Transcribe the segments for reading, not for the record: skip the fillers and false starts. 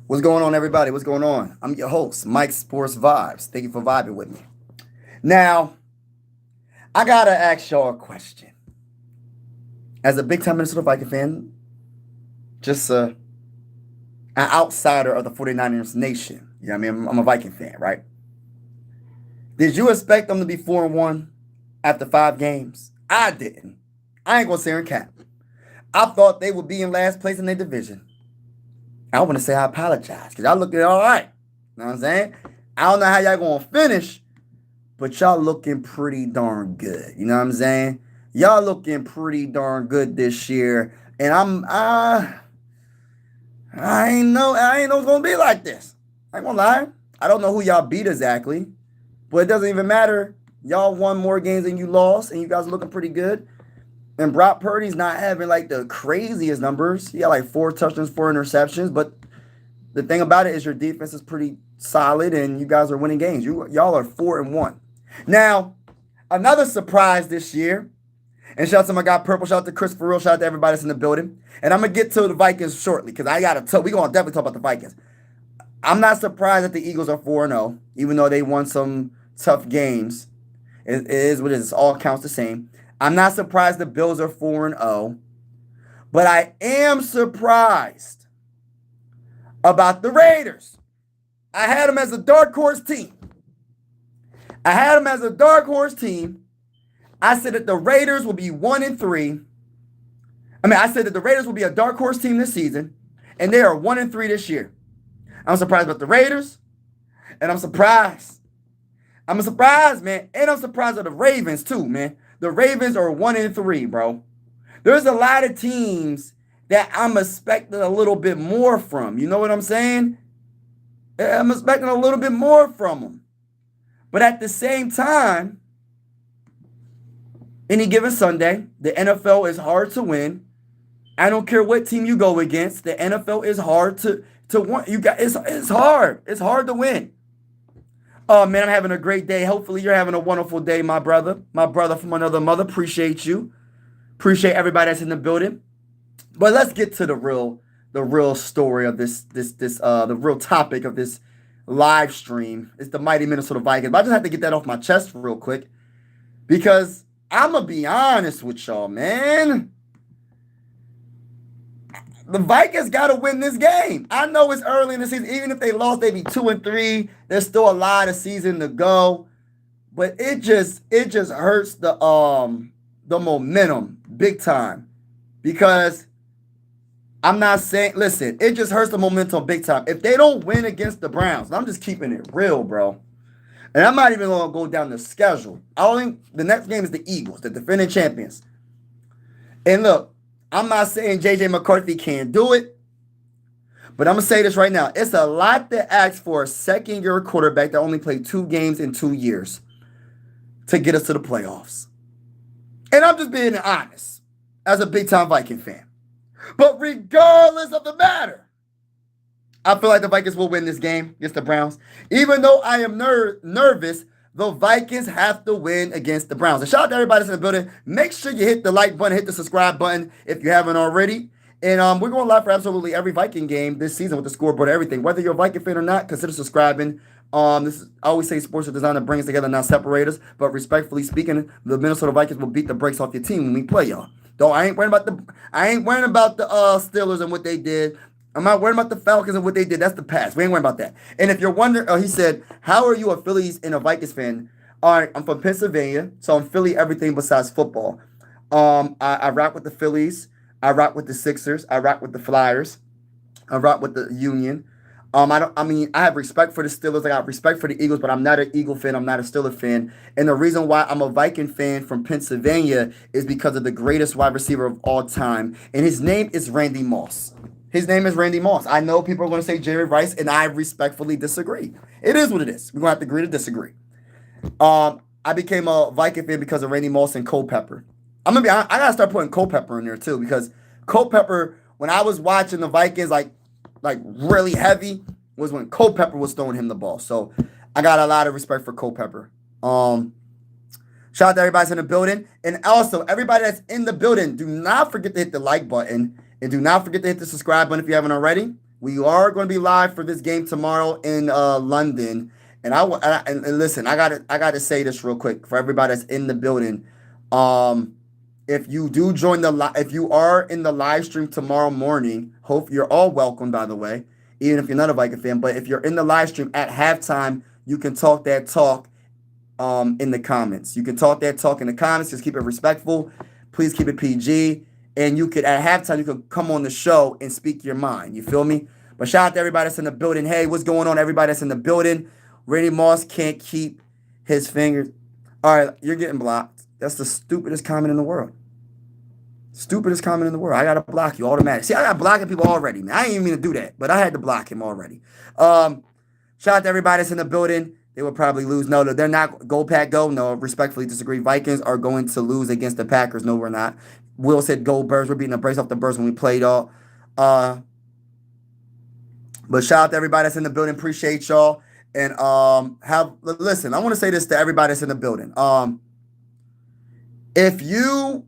What's going on, everybody? What's going on? I'm your host, Mike Sports Vibes. Thank you for vibing with me. Now, I gotta ask y'all a question. As a big time Minnesota Viking fan, just an outsider of the 49ers nation. You know what I mean? I'm a Viking fan, right? Did you expect them to be 4-1 after 5 games? I didn't. I ain't gonna sit here and cap. I thought they would be in last place in their division. I want to say I apologize because y'all looking all right. You know what I'm saying? I don't know how y'all going to finish, but y'all looking pretty darn good. You know what I'm saying? Y'all looking pretty darn good this year. And I ain't know it's going to be like this. I ain't going to lie. I don't know who y'all beat exactly, but it doesn't even matter. Y'all won more games than you lost, and you guys are looking pretty good. And Brock Purdy's not having like the craziest numbers. He got like 4 touchdowns, 4 interceptions. But the thing about it is your defense is pretty solid and you guys are winning games. Y'all are 4-1. Now, another surprise this year. And shout out to my guy Purple, shout out to Chris for real, shout out to everybody that's in the building. And I'm gonna get to the Vikings shortly because we're gonna definitely talk about the Vikings. I'm not surprised that the Eagles are 4-0, even though they won some tough games. It is what it is. It all counts the same. I'm not surprised the Bills are 4-0, but I am surprised about the Raiders. I had them as a dark horse team. I said that the Raiders will be 1-3. I said that the Raiders will be a dark horse team this season, and they are 1-3 this year. I'm surprised about the Raiders, and I'm surprised. I'm surprised, man, and I'm surprised at the Ravens too, man. The Ravens are 1-3, bro. There's a lot of teams that I'm expecting a little bit more from. You know what I'm saying? I'm expecting a little bit more from them. But at the same time, any given Sunday, the NFL is hard to win. I don't care what team you go against. The NFL is hard to win. It's hard. It's hard to win. Oh, man, I'm having a great day. Hopefully you're having a wonderful day, my brother. My brother from another mother. Appreciate you. Appreciate everybody that's in the building. But let's get to the real story of the real topic of this live stream. It's the mighty Minnesota Vikings. But I just have to get that off my chest real quick because I'm going to be honest with y'all, man. The Vikings got to win this game. I know it's early in the season. Even if they lost, they'd be 2-3. There's still a lot of season to go. But it just hurts the momentum big time. Because I'm not saying, listen, it just hurts the momentum big time. If they don't win against the Browns, and I'm just keeping it real, bro. And I'm not even going to go down the schedule. The next game is the Eagles, the defending champions. And look, I'm not saying J.J. McCarthy can't do it, but I'm going to say this right now. It's a lot to ask for a second-year quarterback that only played 2 games in 2 years to get us to the playoffs. And I'm just being honest as a big-time Viking fan. But regardless of the matter, I feel like the Vikings will win this game against the Browns. Even though I am nervous, the Vikings have to win against the Browns. And shout out to everybody that's in the building. Make sure you hit the like button, hit the subscribe button if you haven't already. And we're going live for absolutely every Viking game this season with the scoreboard and everything. Whether you're a Viking fan or not, consider subscribing. I always say sports are designed to bring us together, not separate us. But respectfully speaking, the Minnesota Vikings will beat the brakes off your team when we play y'all. Though I ain't worrying about the Steelers and what they did. I'm not worried about the Falcons and what they did. That's the past. We ain't worried about that. And if you're wondering, he said, how are you a Phillies and a Vikings fan? All right, I'm from Pennsylvania, so I'm Philly everything besides football. I rock with the Phillies. I rock with the Sixers. I rock with the Flyers. I rock with the Union. I have respect for the Steelers. I got respect for the Eagles, but I'm not an Eagle fan. I'm not a Steeler fan. And the reason why I'm a Viking fan from Pennsylvania is because of the greatest wide receiver of all time. And his name is Randy Moss. I know people are going to say Jerry Rice, and I respectfully disagree. It is what it is. We're going to have to agree to disagree. I became a Viking fan because of Randy Moss and Culpepper. I got to start putting Culpepper in there, too, because Culpepper, when I was watching the Vikings, like really heavy, was when Culpepper was throwing him the ball. So I got a lot of respect for Culpepper. Shout out to everybody that's in the building. And also, everybody that's in the building, do not forget to hit the like button. And do not forget to hit the subscribe button if you haven't already. We are going to be live for this game tomorrow in London. And listen, I gotta say this real quick for everybody that's in the building. Um, if you do join if you are in the live stream tomorrow morning, hope you're all welcome, by the way, even if you're not a Viking fan. But if you're in the live stream at halftime, you can talk that talk in the comments. You can talk that talk in the comments. Just keep it respectful. Please keep it PG. And you could, at halftime, you could come on the show and speak your mind. You feel me? But shout out to everybody that's in the building. Hey, what's going on, everybody that's in the building? Randy Moss can't keep his fingers. All right, you're getting blocked. That's the stupidest comment in the world. Stupidest comment in the world. I got to block you automatically. See, I got blocking people already, man. I didn't even mean to do that, but I had to block him already. Shout out to everybody that's in the building. They will probably lose. No, they're not. Go Pack, go. No, respectfully disagree. Vikings are going to lose against the Packers. No, we're not. Will said go Birds. We're beating the brace off the Birds when we played all. But shout out to everybody that's in the building. Appreciate y'all. And listen, I want to say this to everybody that's in the building. If you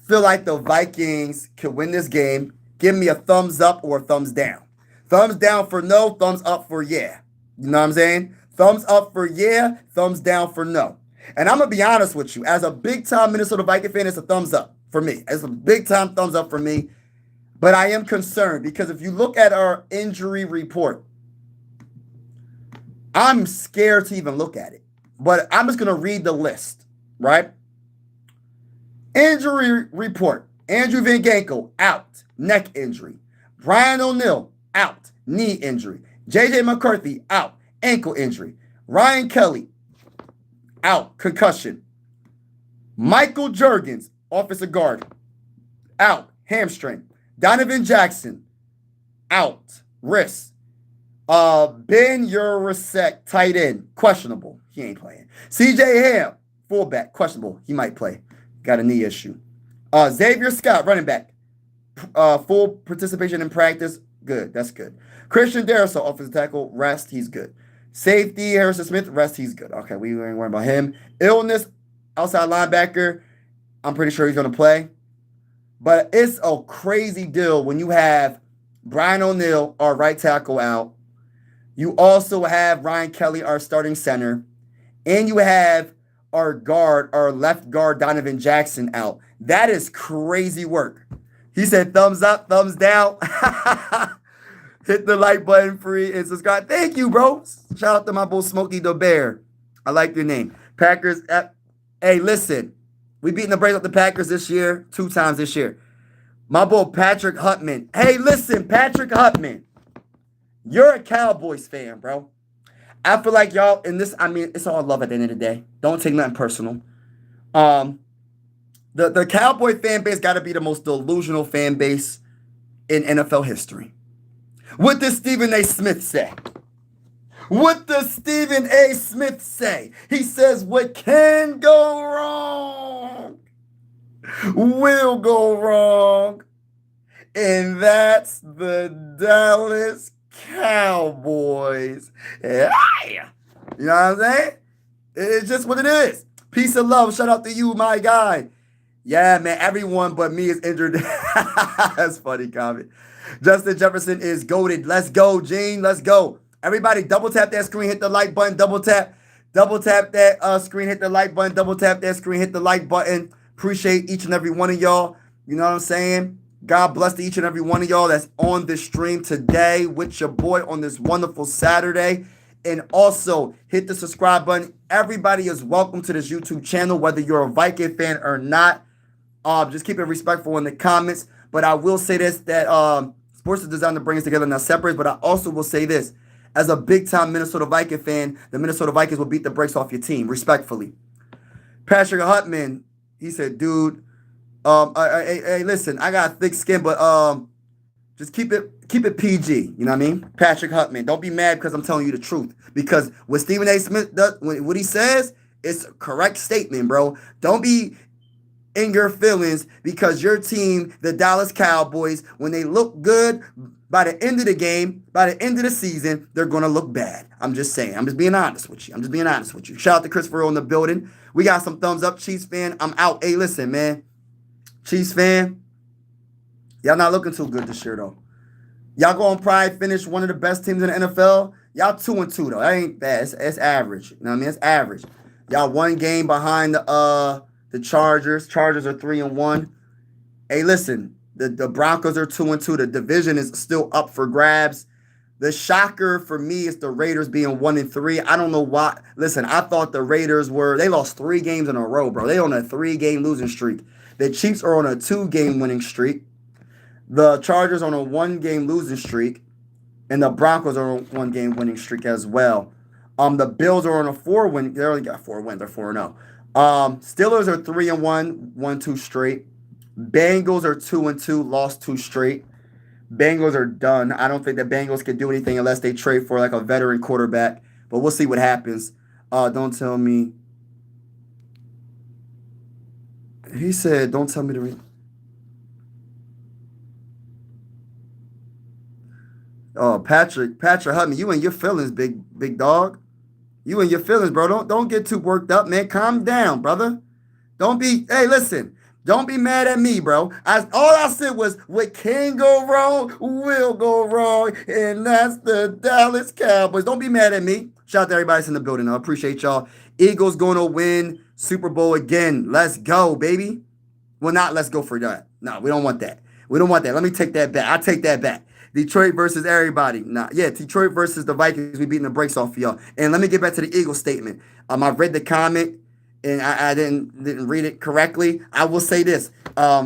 feel like the Vikings can win this game, give me a thumbs up or a thumbs down. Thumbs down for no, thumbs up for yeah. You know what I'm saying? Thumbs up for yeah, thumbs down for no. And I'm going to be honest with you. As a big-time Minnesota Viking fan, it's a thumbs up for me. It's a big-time thumbs up for me. But I am concerned because if you look at our injury report, I'm scared to even look at it. But I'm just going to read the list, right? Injury report. Andrew Van Ginkel, out. Neck injury. Brian O'Neill, out. Knee injury. J.J. McCarthy, out. Ankle injury. Ryan Kelly, out. Concussion. Michael Juergens, offensive guard, out. Hamstring. Donovan Jackson, out. Wrist. Ben Urasek, tight end, questionable. He ain't playing. C.J. Ham, fullback, questionable. He might play. Got a knee issue. Xavier Scott, running back, full participation in practice. Good. That's good. Christian Darrisaw, offensive tackle, rest. He's good. Safety, Harrison Smith, rest. He's good. Okay, we ain't worrying about him. Illness, outside linebacker, I'm pretty sure he's going to play. But it's a crazy deal when you have Brian O'Neill, our right tackle, out. You also have Ryan Kelly, our starting center. And you have our left guard, Donovan Jackson, out. That is crazy work. He said thumbs up, thumbs down. Hit the like button, free, and subscribe. Thank you, bro. Shout out to my boy Smokey the Bear. I like your name. Packers. Hey, listen. We beating the Braves up the Packers this year, 2 times this year. My boy Patrick Hutman. Hey, listen, Patrick Hutman. You're a Cowboys fan, bro. I feel like y'all in this, I mean, it's all love at the end of the day. Don't take nothing personal. The Cowboy fan base got to be the most delusional fan base in NFL history. What does Stephen A. Smith say? What does Stephen A. Smith say? He says what can go wrong will go wrong. And that's the Dallas Cowboys. Yeah. You know what I'm saying? It's just what it is. Peace and love. Shout out to you, my guy. Yeah, man. Everyone but me is injured. That's funny comment. Justin Jefferson is goated. Let's go, Gene. Let's go. Everybody double tap that screen. Hit the like button. Double tap that screen. Hit the like button. Double tap that screen. Hit the like button. Appreciate each and every one of y'all. You know what I'm saying? God bless to each and every one of y'all that's on this stream today with your boy on this wonderful Saturday. And also hit the subscribe button. Everybody is welcome to this YouTube channel, whether you're a Viking fan or not. Just keep it respectful in the comments. But I will say this, that sports is designed to bring us together, not separate. But I also will say this. As a big-time Minnesota Viking fan, the Minnesota Vikings will beat the brakes off your team, respectfully. Patrick Hutman, he said, dude, hey, listen, I got thick skin, but just keep it PG. You know what I mean? Patrick Hutman, don't be mad because I'm telling you the truth. Because what Stephen A. Smith does, what he says, it's a correct statement, bro. Don't be in your feelings because your team, the Dallas Cowboys, when they look good, by the end of the game, by the end of the season, they're going to look bad. I'm just saying. I'm just being honest with you. Shout out to Christopher in the building. We got some thumbs up, Chiefs fan. I'm out. Hey, listen, man. Chiefs fan, y'all not looking too good this year, though. Y'all gonna probably finish one of the best teams in the NFL. Y'all 2-2 though. That ain't bad. It's average. You know what I mean? It's average. Y'all one game behind the Chargers. Chargers are 3-1. Hey, listen, the Broncos are 2-2. The division is still up for grabs. The shocker for me is the Raiders being 1-3. I don't know why. Listen, I thought the Raiders they lost 3 games in a row, bro. They on a 3-game losing streak. The Chiefs are on a 2-game winning streak. The Chargers on a 1-game losing streak. And the Broncos are on a 1-game winning streak as well. The Bills are on a 4-win. They only got 4 wins. They're 4-0. Steelers are 3-1, won 2 straight. Bengals are 2-2, lost 2 straight. Bengals are done. I don't think the Bengals can do anything unless they trade for like a veteran quarterback. But we'll see what happens. Don't tell me. He said, don't tell me to read. Oh, Patrick Hutton, you and your feelings, big dog. You and your feelings, bro. Don't get too worked up, man. Calm down, brother. Hey, listen. Don't be mad at me, bro. All I said was, what can go wrong will go wrong, and that's the Dallas Cowboys. Don't be mad at me. Shout out to everybody that's in the building. I appreciate y'all. Eagles going to win Super Bowl again. Let's go, baby. Well, not let's go for that. No, we don't want that. We don't want that. Let me take that back. I take that back. Detroit versus everybody. Detroit versus the Vikings. We beating the brakes off of y'all. And let me get back to the Eagles statement. I read the comment. And I didn't read it correctly. I will say this.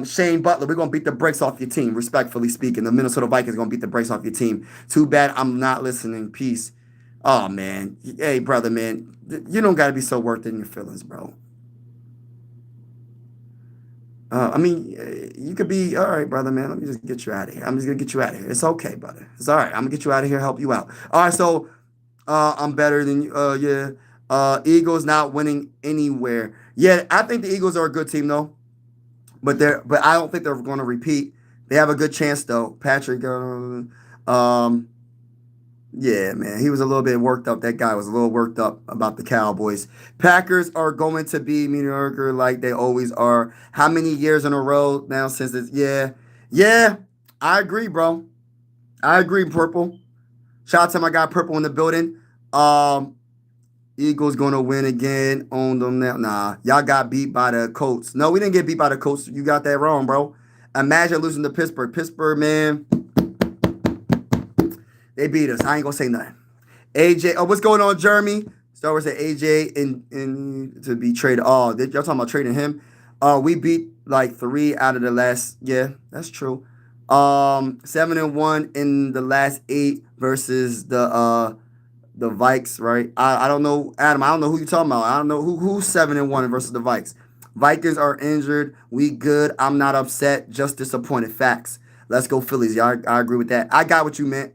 Shane Butler, we're going to beat the brakes off your team, respectfully speaking. The Minnesota Vikings are going to beat the brakes off your team. Too bad I'm not listening. Peace. Oh, man. Hey, brother, man. You don't got to be so worked in your feelings, bro. You could be, all right, brother, man. Let me just get you out of here. I'm just going to get you out of here. It's okay, brother. It's all right. I'm going to get you out of here, help you out. All right, so I'm better than you. Yeah. Eagles not winning anywhere. Yeah, I think the Eagles are a good team though, but I don't think they're going to repeat. They have a good chance though. Patrick, yeah, man, he was a little bit worked up. That guy was a little worked up about the Cowboys. Packers are going to be mediocre like they always are. How many years in a row now since it's yeah. I agree, bro. I agree, Purple. Shout out to my guy Purple in the building. Eagles gonna win again. Own them now. Nah, y'all got beat by the Colts. No, we didn't get beat by the Colts. You got that wrong, bro. Imagine losing to Pittsburgh. Pittsburgh, man, they beat us. I ain't gonna say nothing. AJ, what's going on, Jeremy? Star Wars said AJ in to be traded. Oh, y'all talking about trading him? We beat like 3 out of the last. Yeah, that's true. 7-1 in the last 8 versus the Vikes, right? I don't know, Adam. I don't know who you're talking about. I don't know who's 7-1 versus the Vikes. Vikings are injured. We good. I'm not upset. Just disappointed. Facts. Let's go Phillies. Yeah, I agree with that. I got what you meant,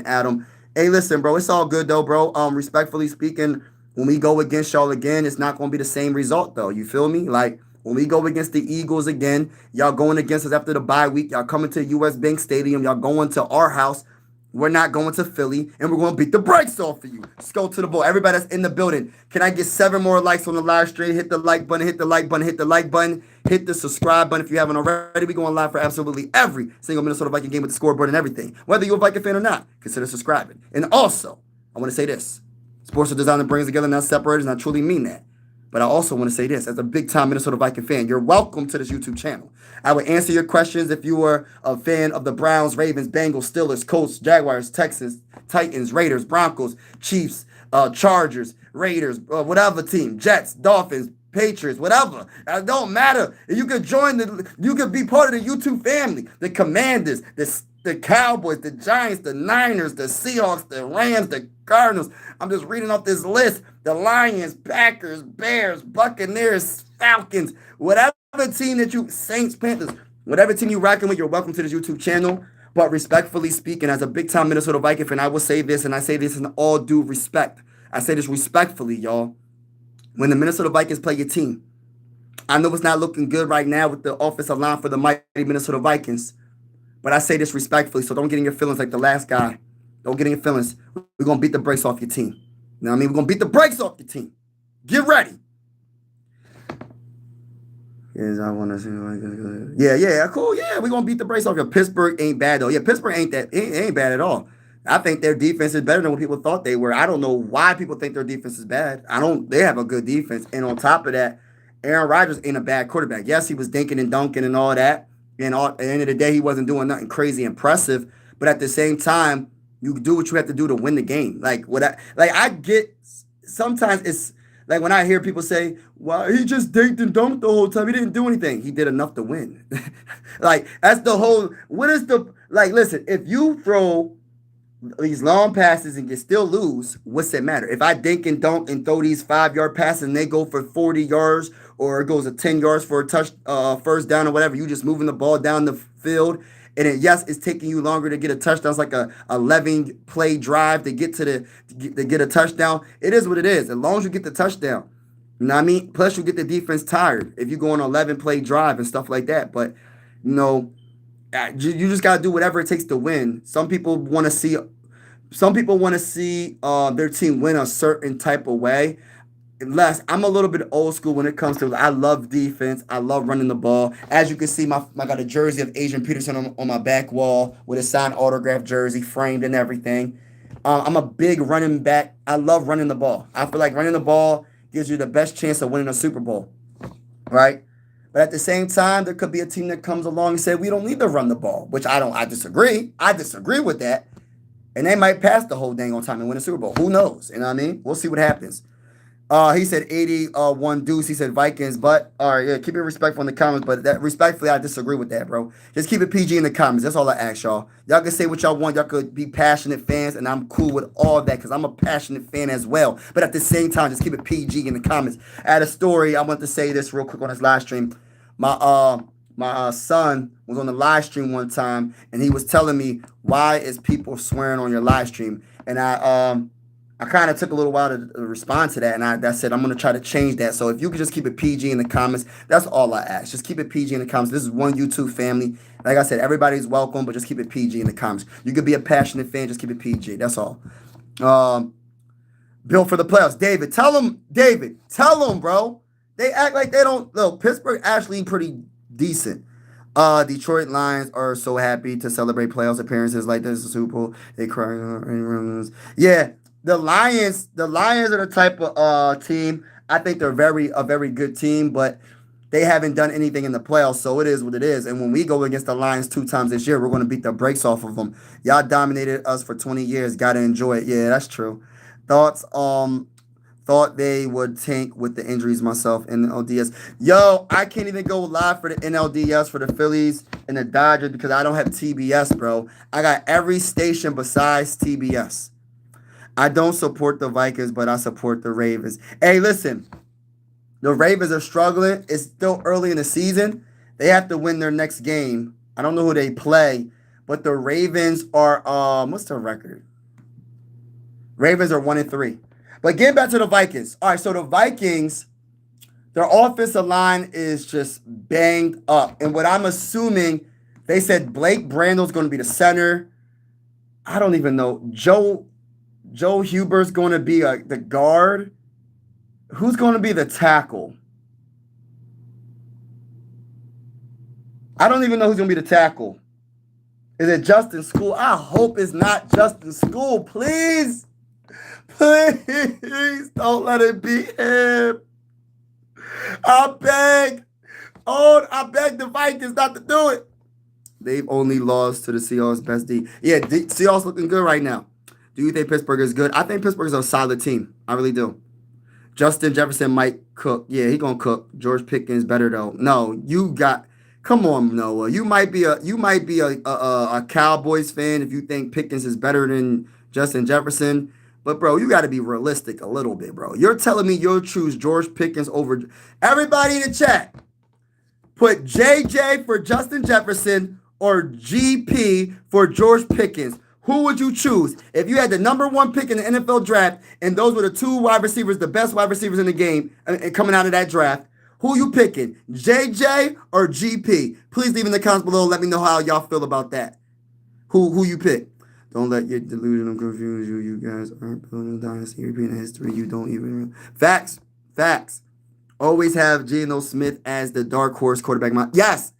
Adam. Hey, listen, bro. It's all good though, bro. Respectfully speaking, when we go against y'all again, it's not gonna be the same result though. You feel me? Like when we go against the Eagles again, y'all going against us after the bye week. Y'all coming to US Bank Stadium. Y'all going to our house. We're not going to Philly, and we're going to beat the brakes off of you. Let's go to the ball. Everybody that's in the building, can I get 7 more likes on the live stream? Hit the like button, hit the like button, hit the like button, hit the subscribe button if you haven't already. We're going live for absolutely every single Minnesota Viking game with the scoreboard and everything. Whether you're a Viking fan or not, consider subscribing. And also, I want to say this. Sports are designed to bring us together, not separate, and I truly mean that. But I also want to say this, as a big-time Minnesota Viking fan, you're welcome to this YouTube channel. I would answer your questions if you were a fan of the Browns, Ravens, Bengals, Steelers, Colts, Jaguars, Texans, Titans, Raiders, Broncos, Chiefs, Chargers, Raiders, whatever team, Jets, Dolphins, Patriots, whatever. It don't matter. You could you could be part of the YouTube family. The Commanders, the Cowboys, the Giants, the Niners, the Seahawks, the Rams, the Cardinals. I'm just reading off this list. The Lions, Packers, Bears, Buccaneers, Falcons, whatever team Saints, Panthers, whatever team you're rocking with, you're welcome to this YouTube channel. But respectfully speaking, as a big-time Minnesota Viking fan, I will say this, and I say this in all due respect. I say this respectfully, y'all. When the Minnesota Vikings play your team, I know it's not looking good right now with the offensive line for the mighty Minnesota Vikings. But I say this respectfully, so don't get in your feelings like the last guy. Don't get in your feelings. We're going to beat the brakes off your team. You know what I mean? We're going to beat the brakes off your team. Get ready. Yes, I want to see. Like, yeah, cool. Yeah, we're gonna beat the brakes off. Pittsburgh ain't bad though. Yeah, Pittsburgh ain't bad at all. I think their defense is better than what people thought they were. I don't know why people think their defense is bad. I don't. They have a good defense, and on top of that, Aaron Rodgers ain't a bad quarterback. Yes, he was dinking and dunking and all that. And at the end of the day, he wasn't doing nothing crazy impressive. But at the same time, you do what you have to do to win the game. I get sometimes it's like when I hear people say, "Well, he just dinked and dunked the whole time. He didn't do anything. He did enough to win." Like that's the whole. What is the like? Listen, if you throw these long passes and you still lose, what's it matter? If I dink and dunk and throw these 5 yard passes and they go for 40 yards or it goes to 10 yards for a first down or whatever, you just moving the ball down the field. And yes, it's taking you longer to get a touchdown. It's like a 11 play drive to get to get a touchdown. It is what it is. As long as you get the touchdown, you know what I mean. Plus, you get the defense tired if you go on an 11 play drive and stuff like that. But you know, you just gotta do whatever it takes to win. Some people want to see their team win a certain type of way. Unless I'm a little bit old school when it comes to I love defense. I love running the ball. As you can see, I got a jersey of Adrian Peterson on my back wall with a signed autograph jersey framed and everything. I'm a big running back. I love running the ball. I feel like running the ball gives you the best chance of winning a Super Bowl, right? But at the same time, there could be a team that comes along and say we don't need to run the ball, which I don't. I disagree. I disagree with that, and they might pass the whole dang on time and win a Super Bowl. Who knows? You know what I mean? We'll see what happens. He said 81 deuce. He said Vikings, but all right, yeah, keep it respectful in the comments. But that respectfully, I disagree with that, bro. Just keep it PG in the comments. That's all I ask y'all. Y'all can say what y'all want. Y'all could be passionate fans, and I'm cool with all of that because I'm a passionate fan as well. But at the same time, just keep it PG in the comments. I had a story. I want to say this real quick on this live stream. My son was on the live stream one time, and he was telling me why is people swearing on your live stream, and I kind of took a little while to respond to that, and I said I'm gonna try to change that. So if you could just keep it PG in the comments, that's all I ask. Just keep it PG in the comments. This is one YouTube family. Like I said, everybody's welcome, but just keep it PG in the comments. You could be a passionate fan, just keep it PG. That's all. Built for the playoffs. David, tell them, bro. They act like they don't. Look, Pittsburgh actually pretty decent. Detroit Lions are so happy to celebrate playoffs appearances like this Super Bowl. They cry. Yeah, the Lions are the type of team. I think they're a very good team, but they haven't done anything in the playoffs, so it is what it is. And when we go against the Lions 2 times this year, we're going to beat the brakes off of them. Y'all dominated us for 20 years. Got to enjoy it. Yeah, that's true. Thoughts? Thought they would tank with the injuries myself in the LDS. Yo, I can't even go live for the NLDS for the Phillies and the Dodgers because I don't have TBS, bro. I got every station besides TBS. I don't support the Vikings, but I support the Ravens. Hey, listen, the Ravens are struggling. It's still early in the season. They have to win their next game. I don't know who they play, but the Ravens are what's their record? Ravens are 1-3. But getting back to the Vikings. All right, so the Vikings, their offensive line is just banged up. And what I'm assuming, they said Blake Brandle's going to be the center. I don't even know. Joe Huber's going to be the guard. Who's going to be the tackle? I don't even know who's going to be the tackle. Is it Justin School? I hope it's not Justin School. Please. Please don't let it be him. I beg. Oh, I beg the Vikings not to do it. They've only lost to the Seahawks best D. Yeah, Seahawks looking good right now. Do you think Pittsburgh is good? I think Pittsburgh is a solid team. I really do. Justin Jefferson might cook. Yeah, he gonna cook. George Pickens better though. No, you got. Come on, Noah. You might be a Cowboys fan if you think Pickens is better than Justin Jefferson. But bro, you got to be realistic a little bit, bro. You're telling me you'll choose George Pickens over everybody in the chat. Put JJ for Justin Jefferson or GP for George Pickens. Who would you choose? If you had the number 1 pick in the NFL draft and those were the 2 wide receivers, the best wide receivers in the game coming out of that draft, who you picking? JJ or GP? Please leave in the comments below. Let me know how y'all feel about that. Who you pick? Don't let your delusion confuse you. You guys aren't building a dynasty. Repeating history. You don't even. Facts. Always have Geno Smith as the dark horse quarterback. Yes,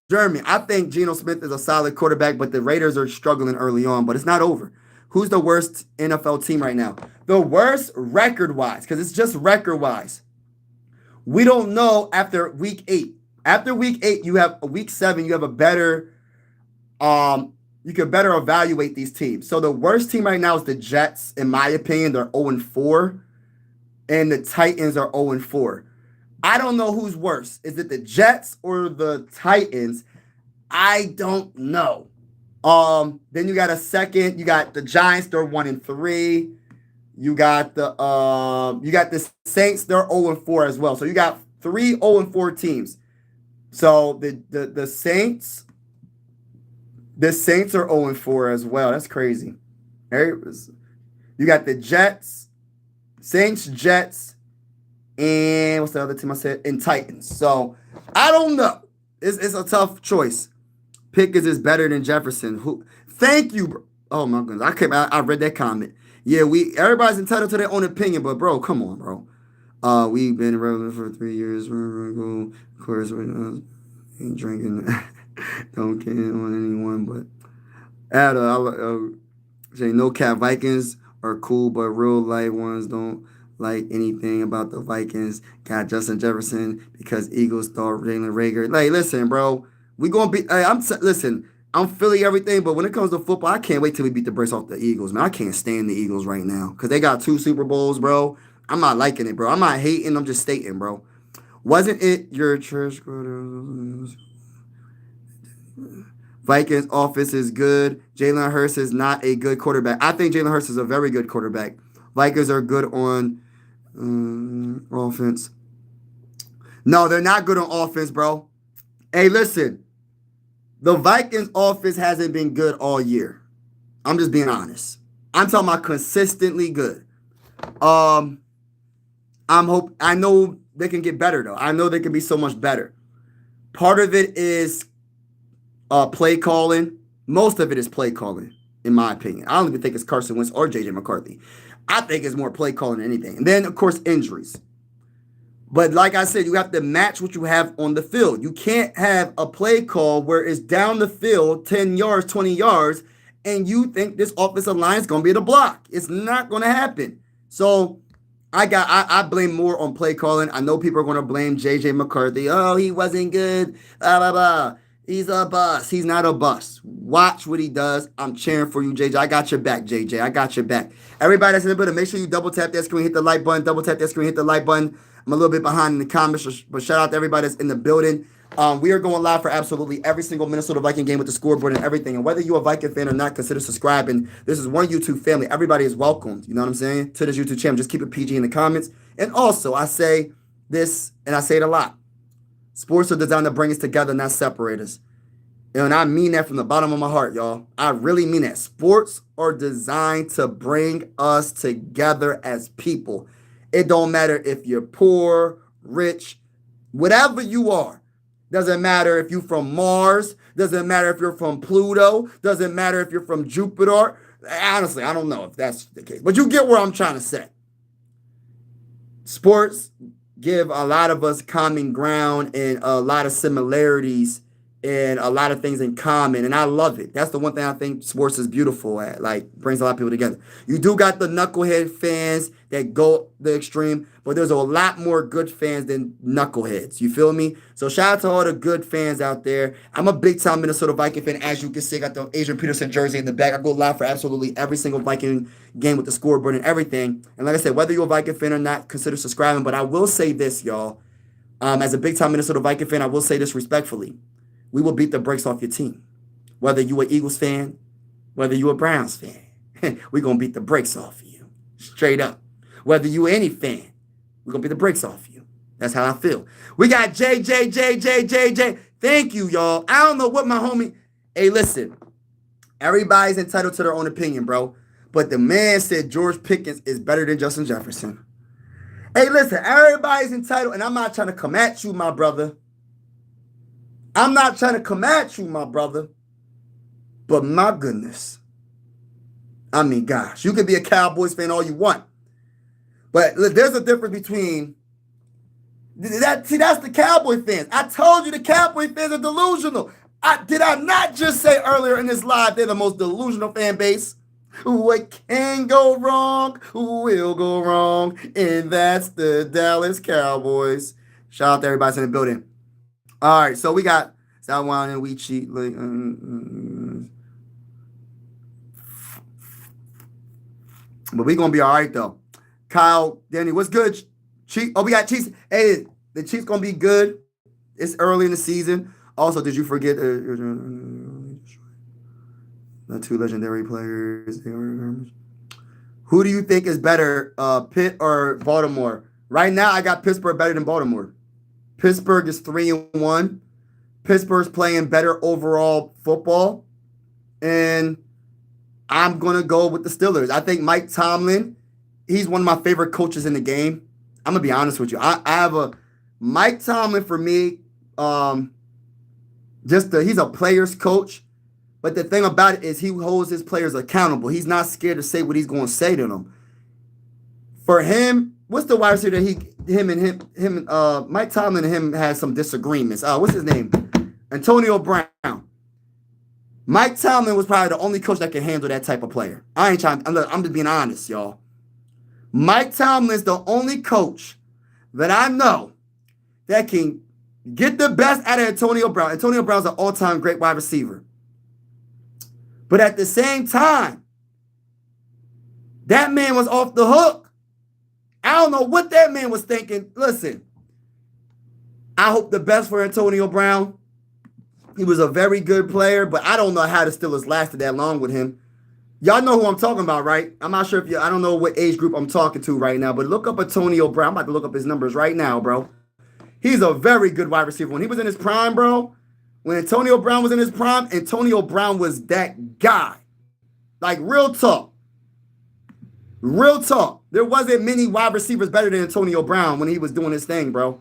Jeremy, I think Geno Smith is a solid quarterback, but the Raiders are struggling early on, but it's not over. Who's the worst NFL team right now? The worst record-wise, because it's just record-wise. We don't know after week 8. After week 8, you have week 7, you have a better you can better evaluate these teams. So the worst team right now is the Jets, in my opinion. They're 0-4, and the Titans are 0-4. I don't know who's worse. Is it the Jets or the Titans? I don't know. Then you got a second. You got the Giants. They're 1-3. You got the Saints. They're 0-4 as well. So you got 3 0-4 teams. So the Saints. The Saints are 0-4 as well. That's crazy. You got the Jets, Saints, Jets, and what's the other team I said? And Titans. So I don't know. It's a tough choice. Pickens is better than Jefferson. Thank you, bro. Oh my goodness. I read that comment. Yeah, everybody's entitled to their own opinion, but bro, come on, bro. We've been relevant for 3 years. Of course, we're ain't drinking. Don't care on anyone, but say no cap. Vikings are cool, but real life ones don't like anything about the Vikings. Got Justin Jefferson because Eagles thought Jalen Rager. Like, listen, bro, we gonna be. Listen. I'm Philly everything, but when it comes to football, I can't wait till we beat the brakes off the Eagles, man. I can't stand the Eagles right now because they got 2 Super Bowls, bro. I'm not liking it, bro. I'm not hating. I'm just stating, bro. Wasn't it your church? Vikings offense is good. Jalen Hurts is not a good quarterback. I think Jalen Hurts is a very good quarterback. Vikings are good on offense. No, they're not good on offense, bro. Hey, listen. The Vikings offense hasn't been good all year. I'm just being honest. I'm talking about consistently good. I know they can get better though. I know they can be so much better. Part of it is play calling. Most of it is play calling, in my opinion. I don't even think it's Carson Wentz or JJ McCarthy. I think it's more play calling than anything. And then, of course, injuries. But like I said, you have to match what you have on the field. You can't have a play call where it's down the field 10 yards, 20 yards, and you think this offensive line is going to be the block. It's not going to happen. So I blame more on play calling. I know people are going to blame J.J. McCarthy. Oh, he wasn't good. Blah, blah, blah. He's a bust. He's not a bust. Watch what he does. I'm cheering for you, JJ. I got your back, JJ. I got your back. Everybody that's in the building, make sure you double tap that screen, hit the like button. Double tap that screen, hit the like button. I'm a little bit behind in the comments, but shout out to everybody that's in the building. We are going live for absolutely every single Minnesota Viking game with the scoreboard and everything. And whether you're a Viking fan or not, consider subscribing. This is one YouTube family. Everybody is welcomed, you know what I'm saying, to this YouTube channel. Just keep it PG in the comments. And also, I say this, and I say it a lot. Sports are designed to bring us together, not separate us. And I mean that from the bottom of my heart, y'all. I really mean that. Sports are designed to bring us together as people. It don't matter if you're poor, rich, whatever you are. Doesn't matter if you're from Mars. Doesn't matter if you're from Pluto. Doesn't matter if you're from Jupiter. Honestly, I don't know if that's the case. But you get where I'm trying to say. Sports give a lot of us common ground and a lot of similarities and a lot of things in common, and I love it. That's the one thing I think sports is beautiful at, like, brings a lot of people together. You do got the knucklehead fans that go the extreme, but there's a lot more good fans than knuckleheads. You feel me? So shout out to all the good fans out there. I'm a big-time Minnesota Viking fan. As you can see, I got the Adrian Peterson jersey in the back. I go live for absolutely every single Viking game with the scoreboard and everything. And like I said, whether you're a Viking fan or not, consider subscribing. But I will say this, y'all. As a big-time Minnesota Viking fan, I will say this respectfully. We will beat the brakes off your team. Whether you an Eagles fan, whether you a Browns fan, we're going to beat the brakes off of you. Straight up. Whether you any fan, we're going to beat the brakes off of you. That's how I feel. We got JJ. Thank you, y'all. I don't know what my homie... Hey, listen. Everybody's entitled to their own opinion, bro. But the man said George Pickens is better than Justin Jefferson. Hey, listen. Everybody's entitled, and I'm not trying to come at you, my brother. I'm not trying to come at you, my brother, but my goodness. I mean, gosh, you can be a Cowboys fan all you want, but there's a difference between That's the Cowboy fans. I told you the Cowboy fans are delusional. Did I not just say earlier in this live they're the most delusional fan base? What can go wrong will go wrong, and that's the Dallas Cowboys. Shout out to everybody in the building. All right, so we got Southwind and we cheat. But we gonna be all right though. Kyle, Danny, what's good? Chiefs. Oh, we got Chiefs. Hey, the Chiefs gonna be good. It's early in the season. Also, did you forget the two legendary players? Who do you think is better, Pitt or Baltimore? Right now, I got Pittsburgh better than Baltimore. Pittsburgh is 3-1. Pittsburgh's playing better overall football, and I'm gonna go with the Steelers. I think Mike Tomlin, he's one of my favorite coaches in the game. I'm gonna be honest with you. I have a Mike Tomlin for me. He's a player's coach, but the thing about it is he holds his players accountable. He's not scared to say what he's going to say to them. For him, what's the wide receiver that Mike Tomlin and him had some disagreements. What's his name? Antonio Brown. Mike Tomlin was probably the only coach that can handle that type of player. I'm just being honest, y'all. Mike Tomlin's the only coach that I know that can get the best out of Antonio Brown. Antonio Brown's an all-time great wide receiver. But at the same time, that man was off the hook. I don't know what that man was thinking. Listen, I hope the best for Antonio Brown. He was a very good player, but I don't know how the Steelers lasted that long with him. Y'all know who I'm talking about, right? I'm not sure I don't know what age group I'm talking to right now, but look up Antonio Brown. I'm about to look up his numbers right now, bro. He's a very good wide receiver. When he was in his prime, bro, when Antonio Brown was in his prime, Antonio Brown was that guy. Like, real talk. Real talk. There wasn't many wide receivers better than Antonio Brown when he was doing his thing, bro.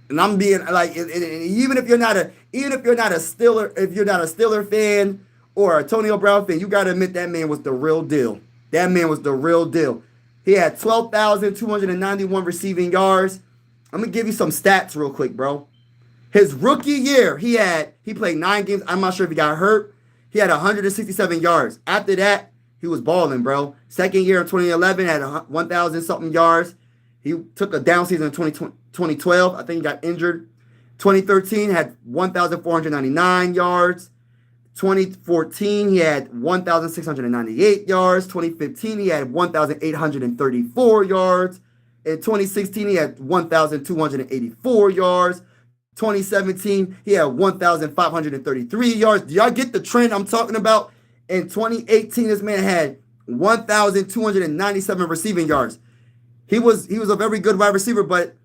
And I'm being like, even if you're not a Steeler fan or a Antonio Brown fan, you gotta admit that man was the real deal. That man was the real deal. He had 12,291 receiving yards. I'm gonna give you some stats real quick, bro. His rookie year, he played 9 games. I'm not sure if he got hurt. He had 167 yards. After that, he was balling, bro. Second year in 2011, had 1,000 something yards. He took a down season in 2012. I think he got injured. 2013 had 1,499 yards. 2014, he had 1,698 yards. 2015, he had 1,834 yards. In 2016, he had 1,284 yards. 2017, he had 1,533 yards. Do y'all get the trend I'm talking about? In 2018, this man had 1,297 receiving yards. He was a very good wide receiver, but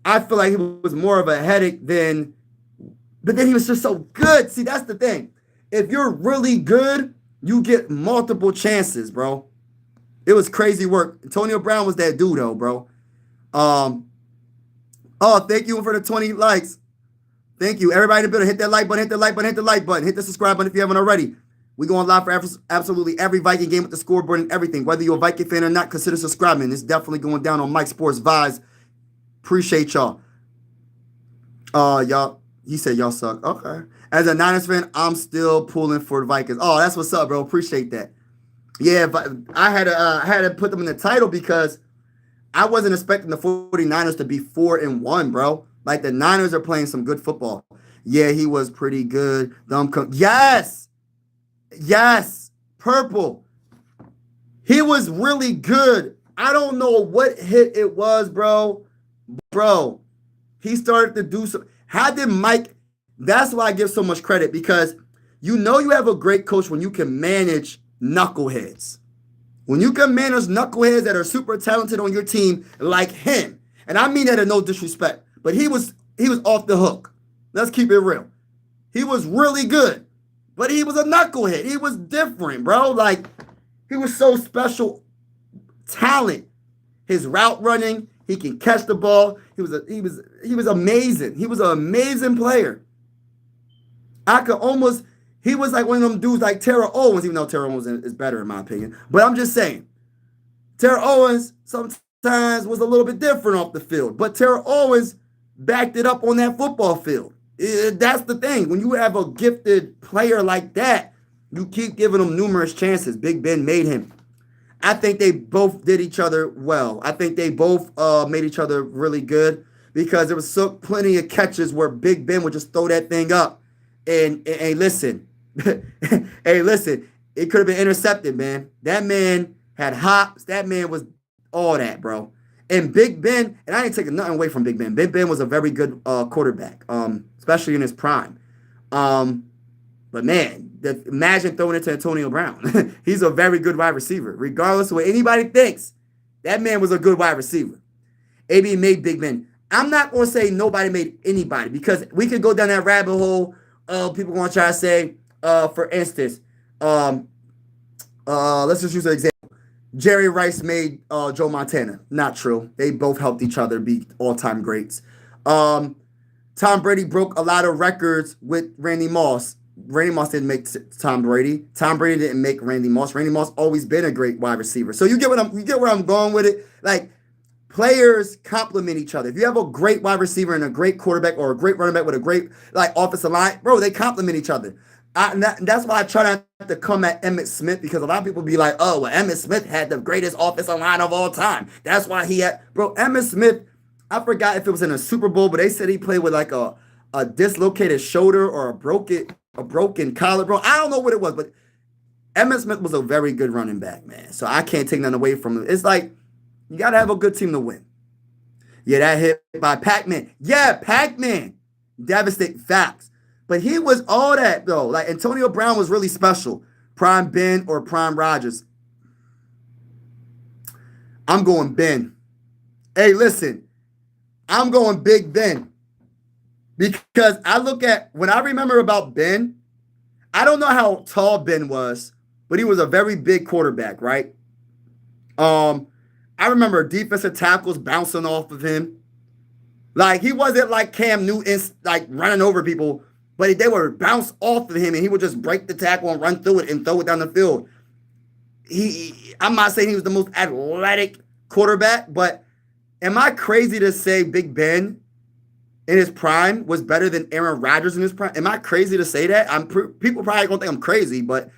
I feel like he was more of a headache but then he was just so good. See, that's the thing. If you're really good, you get multiple chances, bro. It was crazy work. Antonio Brown was that dude, though, bro. Thank you for the 20 likes. Thank you. Everybody in the building, hit that like button, hit the like button, hit the like button, hit the subscribe button if you haven't already. We're going live for absolutely every Viking game with the scoreboard and everything. Whether you're a Viking fan or not, consider subscribing. It's definitely going down on Mike Sports Vibes. Appreciate y'all. Y'all, he said y'all suck. Okay. As a Niners fan, I'm still pulling for the Vikings. Oh, that's what's up, bro. Appreciate that. Yeah, but I had to put them in the title because I wasn't expecting the 49ers to be 4-1, bro. Like, the Niners are playing some good football. Yeah, he was pretty good. Yes. Yes. Purple. He was really good. I don't know what hit it was, bro. Bro, he started to do some. How did Mike? That's why I give so much credit, because you have a great coach when you can manage knuckleheads. When you can manage knuckleheads that are super talented on your team like him. And I mean that in no disrespect, but he was off the hook. Let's keep it real. He was really good, but he was a knucklehead. He was different, bro. Like, he was so special talent. His route running, he can catch the ball. He was amazing. He was an amazing player. He was like one of them dudes like Terrell Owens, even though Terrell Owens is better in my opinion. But I'm just saying, Terrell Owens, sometimes times was a little bit different off the field, but Terrell Owens backed it up on that football field. That's the thing. When you have a gifted player like that, you keep giving him numerous chances. Big Ben made him. I think they both did each other well. I think they both made each other really good because there was plenty of catches where Big Ben would just throw that thing up. And hey, listen, hey, listen, it could have been intercepted, man. That man had hops. That man was all that, bro. And Big Ben, and I ain't taking nothing away from Big Ben. Big Ben was a very good quarterback, especially in his prime. But man, imagine throwing it to Antonio Brown. He's a very good wide receiver. Regardless of what anybody thinks, that man was a good wide receiver. AB made Big Ben. I'm not going to say nobody made anybody because we could go down that rabbit hole. People want to try to say, for instance, let's just use an example. Jerry Rice made Joe Montana. Not true. They both helped each other be all-time greats. Tom Brady broke a lot of records with Randy Moss. Randy Moss didn't make Tom Brady. Tom Brady didn't make Randy Moss. Randy Moss always been a great wide receiver. So you get where I'm going with it. Like players complement each other. If you have a great wide receiver and a great quarterback or a great running back with a great like offensive line, bro, they complement each other. That's why I try not to come at Emmitt Smith because a lot of people be like, oh, well, Emmitt Smith had the greatest offensive line of all time. That's why he had, bro, Emmitt Smith, I forgot if it was in a Super Bowl, but they said he played with like a dislocated shoulder or a broken collar, bro. I don't know what it was, but Emmitt Smith was a very good running back, man. So I can't take nothing away from him. It's like, you got to have a good team to win. Yeah, that hit by Pac-Man. Yeah, Pac-Man. Devastating facts. But he was all that, though. Like, Antonio Brown was really special. Prime Ben or Prime Rodgers. I'm going Ben. Hey, listen. I'm going Big Ben. Because I look at, when I remember about Ben, I don't know how tall Ben was, but he was a very big quarterback, right? I remember defensive tackles bouncing off of him. Like, he wasn't like Cam Newton, like running over people, but they would bounce off of him and he would just break the tackle and run through it and throw it down the field. I'm not saying he was the most athletic quarterback, but am I crazy to say Big Ben in his prime was better than Aaron Rodgers in his prime? Am I crazy to say that? People probably gonna think I'm crazy, but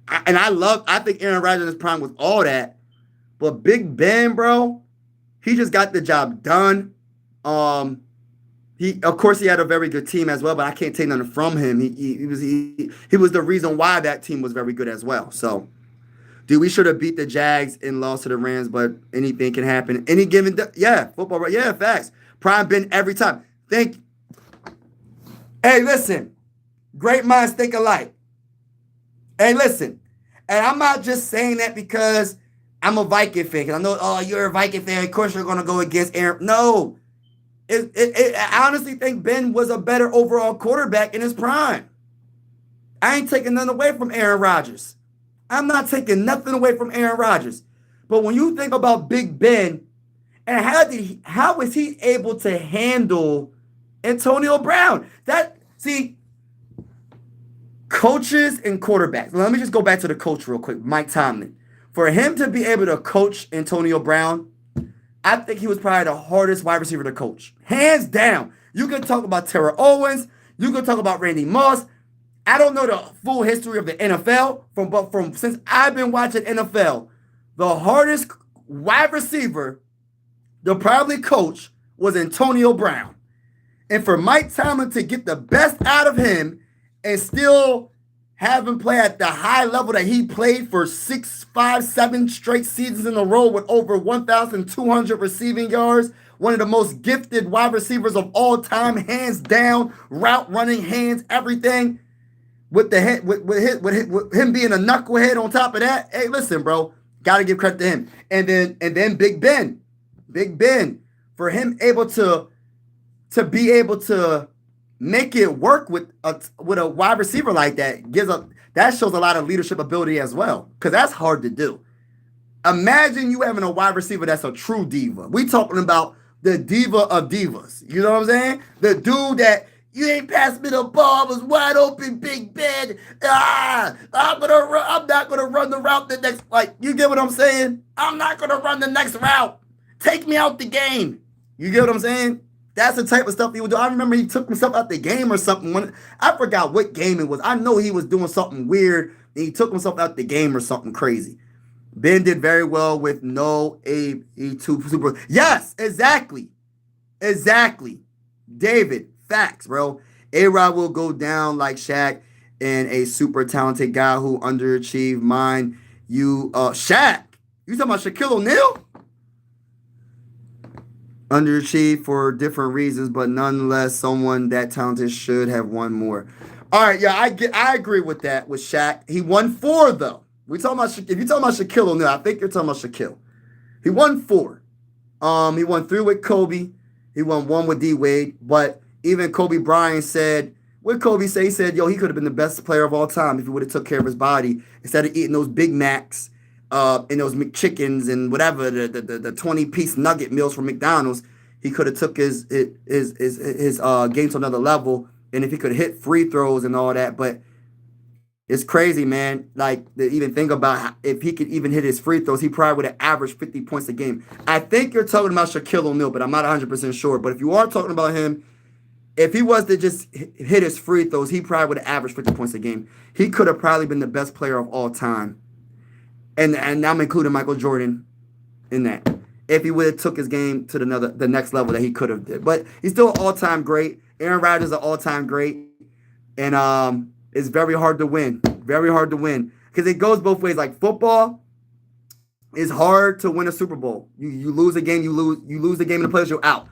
I think Aaron Rodgers in his prime was all that. But Big Ben, bro, he just got the job done. Of course he had a very good team as well, but I can't take nothing from him. He was the reason why that team was very good as well. So, dude, we should have beat the Jags and lost to the Rams, but anything can happen. Any given, football, yeah, facts. Prime Ben every time. Thank you. Hey, listen, great minds think alike. Hey, listen, and I'm not just saying that because I'm a Viking fan. Because I know, oh, you're a Viking fan. Of course you're going to go against Aaron. No. I honestly think Ben was a better overall quarterback in his prime. I ain't taking nothing away from Aaron Rodgers. I'm not taking nothing away from Aaron Rodgers. But when you think about Big Ben, and how was he able to handle Antonio Brown? Coaches and quarterbacks. Let me just go back to the coach real quick, Mike Tomlin. For him to be able to coach Antonio Brown, I think he was probably the hardest wide receiver to coach. Hands down. You can talk about Terrell Owens. You can talk about Randy Moss. I don't know the full history of the NFL, but since I've been watching NFL, the hardest wide receiver to probably coach was Antonio Brown. And for Mike Tomlin to get the best out of him and still have him play at the high level that he played for 6, 5, 7 straight seasons in a row with over 1,200 receiving yards, one of the most gifted wide receivers of all time, hands down, route running, hands, everything. With the head, with him being a knucklehead on top of that, hey, listen, bro, gotta give credit to him. And then Big Ben, for him able to be able to make it work with a wide receiver like that that shows a lot of leadership ability as well, because that's hard to do. Imagine you having a wide receiver that's a true diva. We talking about the diva of divas. You know what I'm saying? The dude that you ain't passed me the ball, was wide open, Big Ben. I'm not gonna run the route the next. Like, you get what I'm saying? I'm not gonna run the next route. Take me out the game. You get what I'm saying? That's the type of stuff he would do. I remember he took himself out the game or something. I forgot what game it was. I know he was doing something weird, and he took himself out the game or something crazy. Ben did very well with no A2 Super. Yes, exactly. Exactly. David, facts, bro. A-Rod will go down like Shaq and a super talented guy who underachieved. Mine, Shaq. You talking about Shaquille O'Neal? Underachieved for different reasons, but nonetheless, someone that talented should have won more. All right, yeah, I agree with that with Shaq. He won 4 though. We talking about if you're talking about Shaquille O'Neal, I think you're talking about Shaquille. He won 4. He won 3 with Kobe. He won 1 with D Wade. But even Kobe Bryant said, what Kobe say? He said, yo, he could have been the best player of all time if he would have took care of his body instead of eating those Big Macs and those McChickens and whatever the 20-piece nugget meals from McDonald's. He could have took his game to another level, and if he could hit free throws and all that. But it's crazy, man. Like, to even think about if he could even hit his free throws, he probably would have averaged 50 points a game. I think you're talking about Shaquille O'Neal, but I'm not 100% sure. But if you are talking about him, if he was to just hit his free throws, he probably would have averaged 50 points a game. He could have probably been the best player of all time. And I'm including Michael Jordan in that. If he would have took his game to the next level that he could have did. But he's still an all-time great. Aaron Rodgers is an all-time great. And it's very hard to win. Very hard to win. Because it goes both ways. Like football is hard to win a Super Bowl. You lose a game, you lose the game in the playoffs, you're out.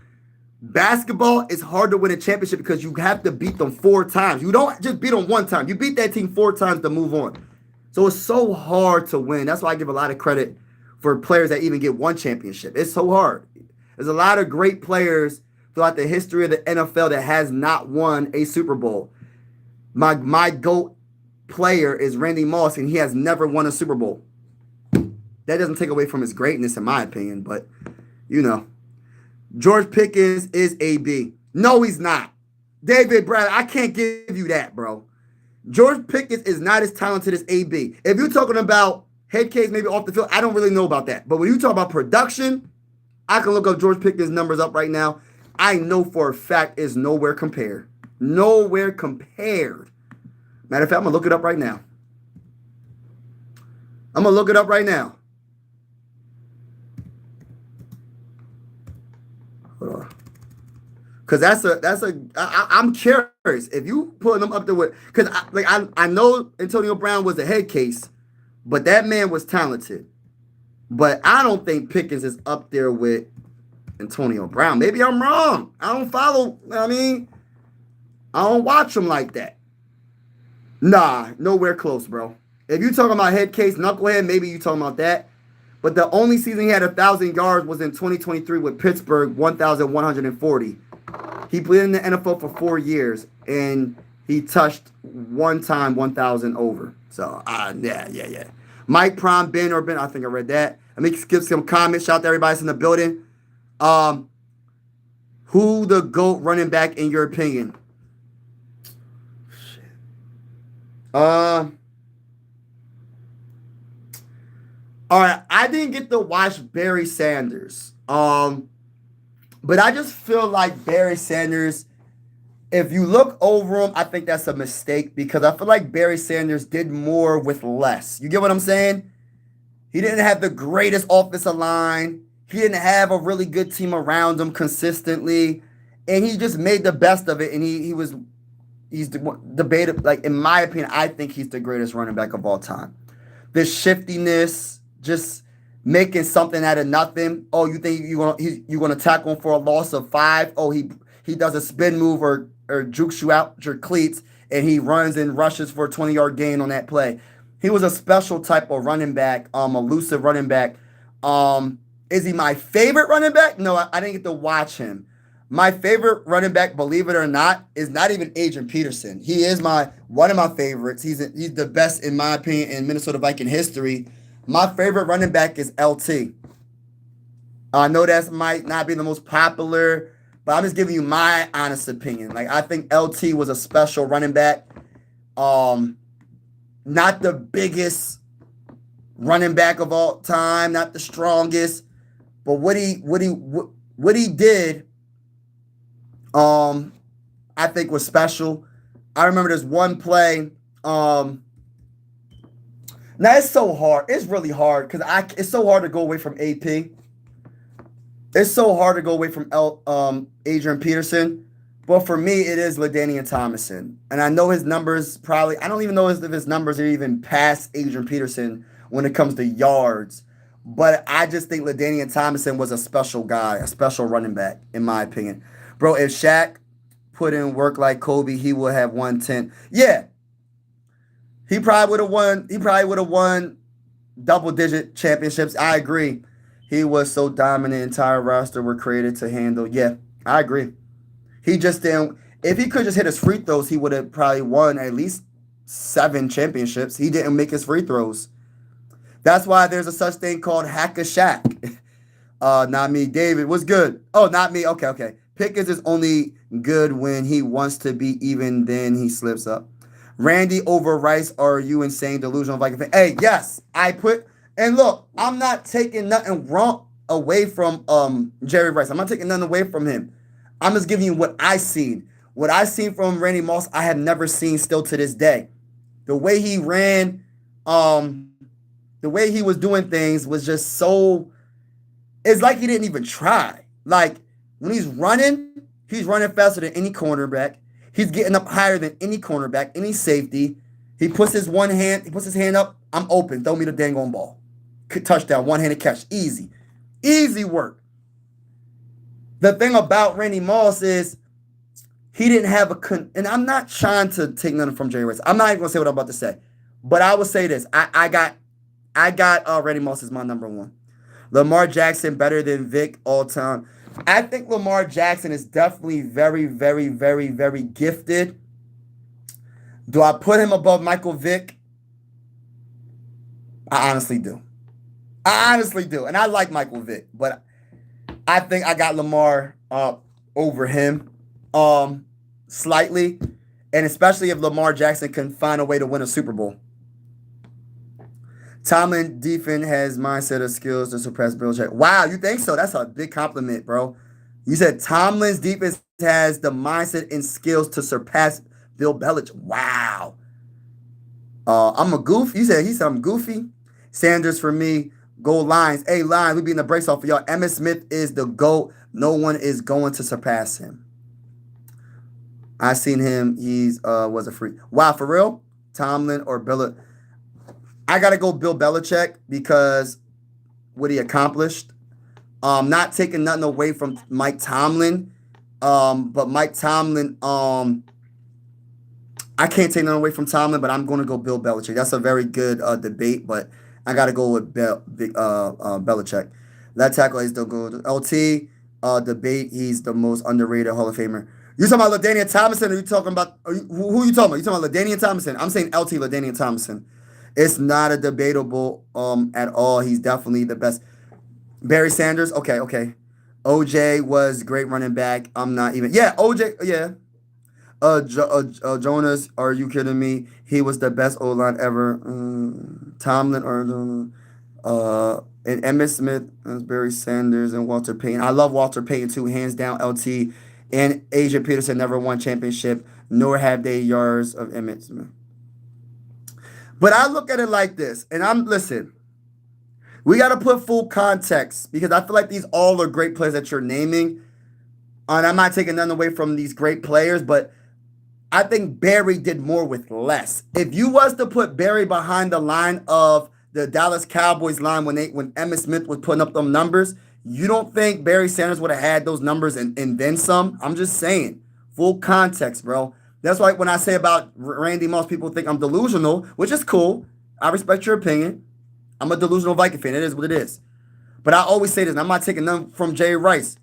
Basketball is hard to win a championship because you have to beat them 4 times. You don't just beat them 1 time. You beat that team 4 times to move on. So it's so hard to win. That's why I give a lot of credit for players that even get 1 championship. It's so hard. There's a lot of great players throughout the history of the NFL that has not won a Super Bowl. My GOAT player is Randy Moss, and he has never won a Super Bowl. That doesn't take away from his greatness, in my opinion, but, you know. George Pickens is a B. No, he's not. David Bradley, I can't give you that, bro. George Pickens is not as talented as AB. If you're talking about head case, maybe off the field, I don't really know about that. But when you talk about production, I can look up George Pickens' numbers up right now. I know for a fact it's nowhere compared. Nowhere compared. Matter of fact, I'm going to look it up right now. I'm going to look it up right now. Hold on. Because I'm curious. If you put them up there with, because I know Antonio Brown was a head case, but that man was talented. But I don't think Pickens is up there with Antonio Brown. Maybe I'm wrong. I don't follow, I don't watch him like that. Nah, nowhere close, bro. If you talking about head case, knucklehead, maybe you talking about that. But the only season he had 1,000 yards was in 2023 with Pittsburgh, 1,140. He played in the NFL for 4 years, and he touched 1 time 1,000 over. So, yeah. Mike Prime, Ben, I think I read that. Let me skip some comments. Shout out to everybody that's in the building. Who the GOAT running back in your opinion? All right, I didn't get to watch Barry Sanders. But I just feel like Barry Sanders, if you look over him, I think that's a mistake because I feel like Barry Sanders did more with less. You get what I'm saying? He didn't have the greatest offensive line. He didn't have a really good team around him consistently. And he just made the best of it. And he's debated, like, in my opinion, I think he's the greatest running back of all time. The shiftiness, just making something out of nothing. Oh, you think you're gonna tackle him for a loss of 5? Oh, he does a spin move or jukes you out your cleats, and he runs and rushes for a 20-yard gain on that play. He was a special type of running back, elusive running back. Is he my favorite running back? No, I didn't get to watch him. My favorite running back, believe it or not, is not even Adrian Peterson. He is one of my favorites. He's the best, in my opinion, in Minnesota Viking history. My favorite running back is LT. I know that might not be the most popular, but I'm just giving you my honest opinion. Like, I think LT was a special running back. Not the biggest running back of all time, not the strongest, But what he did, um, I think was special. I remember there's one play. Now it's so hard. It's really hard because it's so hard to go away from AP. It's so hard to go away from Adrian Peterson. But for me, it is LaDainian Tomlinson. And I know his numbers probably, I don't even know if his numbers are even past Adrian Peterson when it comes to yards. But I just think LaDainian Tomlinson was a special guy, a special running back, in my opinion. Bro, if Shaq put in work like Kobe, he would have won 10. Yeah, he probably would have won. He probably would have won double-digit championships. I agree. He was so dominant. Entire roster were created to handle. Yeah, I agree. He just didn't. If he could just hit his free throws, he would have probably won at least 7 championships. He didn't make his free throws. That's why there's a such thing called hack a Shaq. Not me. David, what's good? Oh, not me. Okay. Pickens is only good when he wants to be, even then he slips up. Randy over Rice, are you insane, delusional Viking fan? Hey, yes, and look, I'm not taking nothing wrong away from Jerry Rice. I'm not taking nothing away from him. I'm just giving you what I seen. What I seen from Randy Moss, I have never seen still to this day. The way he ran, the way he was doing things was just so. It's like he didn't even try. Like when he's running faster than any cornerback. He's getting up higher than any cornerback, any safety. He puts his hand up. I'm open. Throw me the dang on ball. Touchdown, one-handed catch. Easy. Easy work. The thing about Randy Moss is he didn't have and I'm not trying to take nothing from Jerry Rice. I'm not even going to say what I'm about to say. But I will say this. I got Randy Moss as my number one. Lamar Jackson better than Vic all time. I think Lamar Jackson is definitely very, very, very, very gifted. Do I put him above Michael Vick? I honestly do. And I like Michael Vick, but I think I got Lamar over him slightly, and especially if Lamar Jackson can find a way to win a Super Bowl. Tomlin defense has mindset of skills to suppress Belichick. Wow, you think so? That's a big compliment, bro. You said Tomlin's defense has the mindset and skills to surpass Bill Belichick. Wow. I'm a goof. He said I'm goofy. Sanders for me. Go Lions. Hey, Lions, we beating the brakes off of y'all. Emmitt Smith is the GOAT. No one is going to surpass him. I seen him. He's was a freak. Wow, for real? Tomlin or Bill? I got to go Bill Belichick because what he accomplished. Not taking nothing away from Mike Tomlin. But Mike Tomlin, I can't take nothing away from Tomlin, but I'm going to go Bill Belichick. That's a very good debate, but I got to go with Belichick. That tackle is still good. LT debate, he's the most underrated Hall of Famer. You talking about LaDainian Tomlinson, or you talking about who are you talking about? You talking about LaDainian Tomlinson? I'm saying LT LaDainian Tomlinson. It's not a debatable at all. He's definitely the best. Barry Sanders, okay. OJ was great running back. I'm not even. Yeah, OJ. Yeah. Jonas, are you kidding me? He was the best O-line ever. Tomlin and Emmitt Smith, Barry Sanders, and Walter Payton. I love Walter Payton too, hands down. LT and Adrian Peterson never won championship, nor have they yards of Emmitt Smith. But I look at it like this, and listen. We got to put full context because I feel like these all are great players that you're naming. And I'm not taking none away from these great players, but I think Barry did more with less. If you was to put Barry behind the line of the Dallas Cowboys line when Emmitt Smith was putting up them numbers, you don't think Barry Sanders would have had those numbers and then some? I'm just saying. Full context, bro. That's why when I say about Randy Moss, people think I'm delusional, which is cool. I respect your opinion. I'm a delusional Viking fan. It is what it is. But I always say this, and I'm not taking none from Jerry Rice.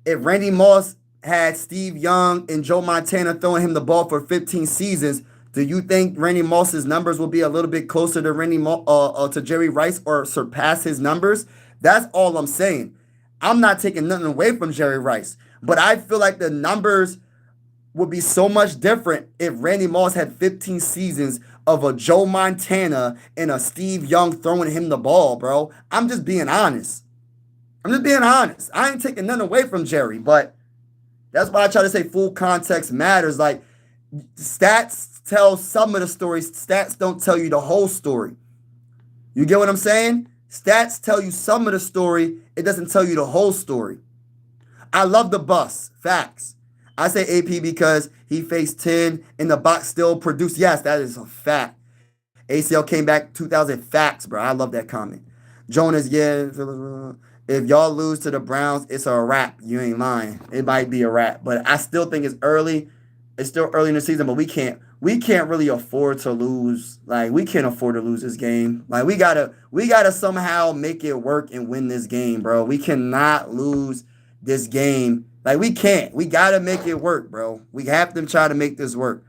If Randy Moss had Steve Young and Joe Montana throwing him the ball for 15 seasons, do you think Randy Moss's numbers will be a little bit closer to to Jerry Rice or surpass his numbers? That's all I'm saying. I'm not taking nothing away from Jerry Rice, but I feel like the numbers would be so much different if Randy Moss had 15 seasons of a Joe Montana and a Steve Young throwing him the ball, bro. I'm just being honest. I'm just being honest. I ain't taking nothing away from Jerry, but that's why I try to say full context matters. Like, stats tell some of the stories. Stats don't tell you the whole story. You get what I'm saying? Stats tell you some of the story. It doesn't tell you the whole story. I love the bus. Facts. I say AP because he faced 10 and the box still produced. Yes, that is a fact. ACL came back 2000. Facts, bro. I love that comment. Jonas, yeah. If y'all lose to the Browns, it's a wrap. You ain't lying. It might be a wrap, but I still think it's early. It's still early in the season, but we can't really afford to lose. Like, we can't afford to lose this game. Like, we gotta somehow make it work and win this game, bro. We cannot lose this game. Like, we can't. We gotta make it work, bro. We have to try to make this work.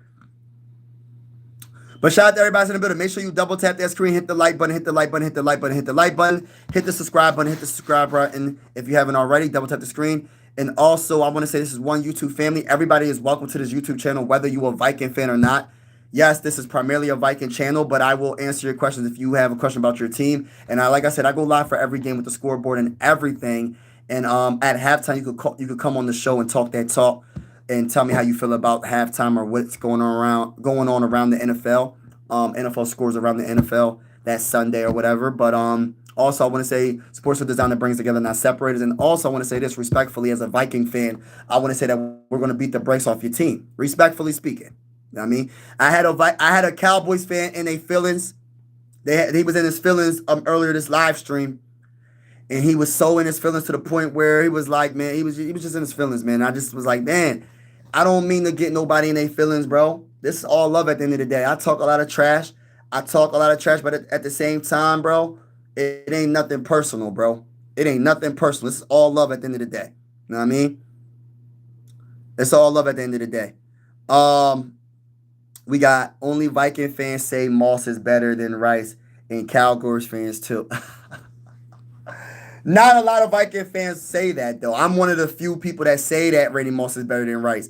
But shout out to everybody in the building. Make sure you double tap that screen, hit the like button, hit the like button, hit the like button, hit the like button, hit the subscribe button, hit the subscribe button. If you haven't already, double tap the screen. And also, I want to say this is one YouTube family. Everybody is welcome to this YouTube channel, whether you're a Viking fan or not. Yes, this is primarily a Viking channel, but I will answer your questions if you have a question about your team. And like I said, I go live for every game with the scoreboard and everything. And at halftime, you could come on the show and talk that talk and tell me how you feel about halftime or what's going on around the NFL. NFL scores around the NFL that Sunday or whatever. But also I want to say sports are design that brings together, not separated. And also I want to say this respectfully as a Viking fan. I want to say that we're going to beat the brakes off your team, respectfully speaking. You know what I mean? I had a Cowboys fan in their feelings. He was in his feelings earlier this live stream. And he was so in his feelings to the point where he was like, man, he was just in his feelings, man. I just was like, man, I don't mean to get nobody in their feelings, bro. This is all love at the end of the day. I talk a lot of trash. But at the same time, bro, it ain't nothing personal, bro. It ain't nothing personal. This is all love at the end of the day. You know what I mean? It's all love at the end of the day. We got only Viking fans say Moss is better than Rice, and Cowboys fans too. Not a lot of Viking fans say that, though. I'm one of the few people that say that Randy Moss is better than Rice.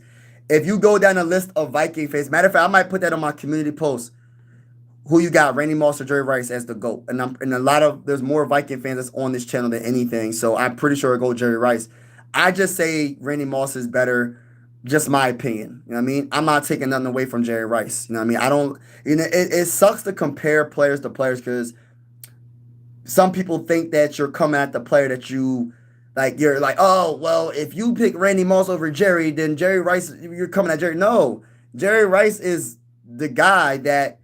If you go down the list of Viking fans, matter of fact, I might put that on my community post. Who you got, Randy Moss or Jerry Rice as the GOAT? And there's more Viking fans that's on this channel than anything, so I'm pretty sure it'll go Jerry Rice. I just say Randy Moss is better, just my opinion. You know what I mean? I'm not taking nothing away from Jerry Rice. You know what I mean? I don't, it sucks to compare players to players because some people think that you're coming at the player that you're like, oh, well, if you pick Randy Moss over Jerry, then Jerry Rice, you're coming at Jerry. No, Jerry Rice is the guy that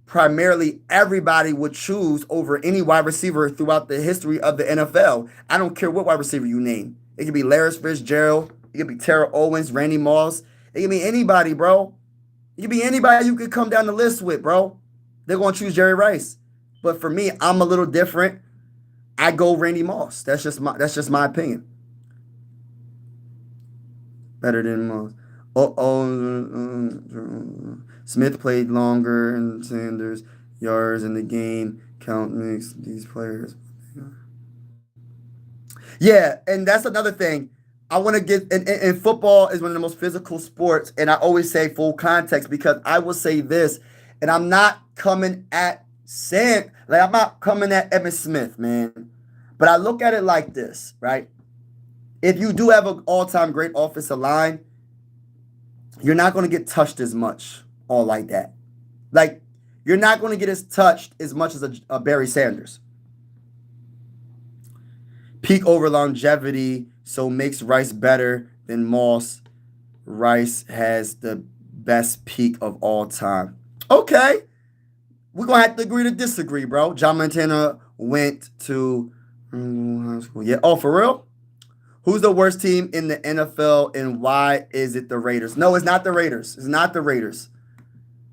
primarily everybody would choose over any wide receiver throughout the history of the NFL. I don't care what wide receiver you name. It could be Larry Fitzgerald. It could be Terrell Owens, Randy Moss. It could be anybody, bro. It could be anybody you could come down the list with, bro. They're going to choose Jerry Rice. But for me, I'm a little different. I go Randy Moss. That's just my opinion. Better than Moss. Smith played longer and Sanders yards in the game. Count makes these players. Yeah, and that's another thing. I want to get and football is one of the most physical sports, and I always say full context because I will say this, and I'm not coming at I'm not coming at Evan Smith, man. But I look at it like this, right? If you do have an all-time great offensive line, you're not going to get touched as much all like that. Like, you're not going to get as touched as much as a Barry Sanders. Peak over longevity, so makes Rice better than Moss. Rice has the best peak of all time. Okay. We're going to have to agree to disagree, bro. John Montana went to high school. Yeah. Oh, for real? Who's the worst team in the NFL and why is it the Raiders? No, it's not the Raiders. It's not the Raiders.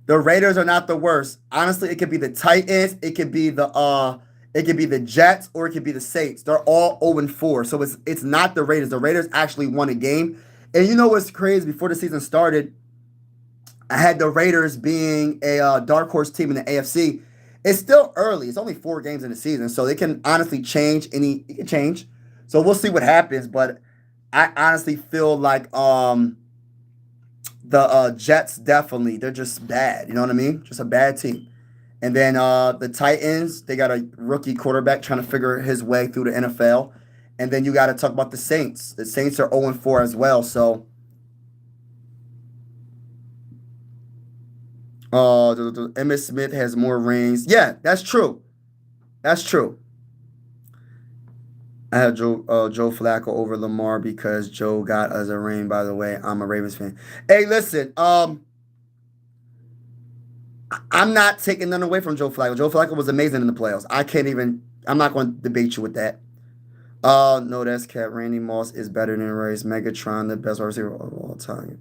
The Raiders are not the worst. Honestly, it could be the Titans, it could be the Jets, or it could be the Saints. They're all 0-4. So it's not the Raiders. The Raiders actually won a game. And you know what's crazy? Before the season started, I had the Raiders being a dark horse team in the AFC. It's still early. It's only 4 games in the season, so it can honestly change. It can change. So we'll see what happens. But I honestly feel like the Jets definitely, they're just bad. You know what I mean? Just a bad team. And then the Titans, they got a rookie quarterback trying to figure his way through the NFL. And then you got to talk about the Saints. The Saints are 0-4 as well. So, Emmitt Smith has more rings. Yeah, that's true. That's true. I had Joe Flacco over Lamar because Joe got us a ring. By the way, I'm a Ravens fan. Hey, listen. I'm not taking none away from Joe Flacco. Joe Flacco was amazing in the playoffs. I'm not going to debate you with that. No, that's Cat. Randy Moss is better than Race. Megatron, the best wide receiver of all time.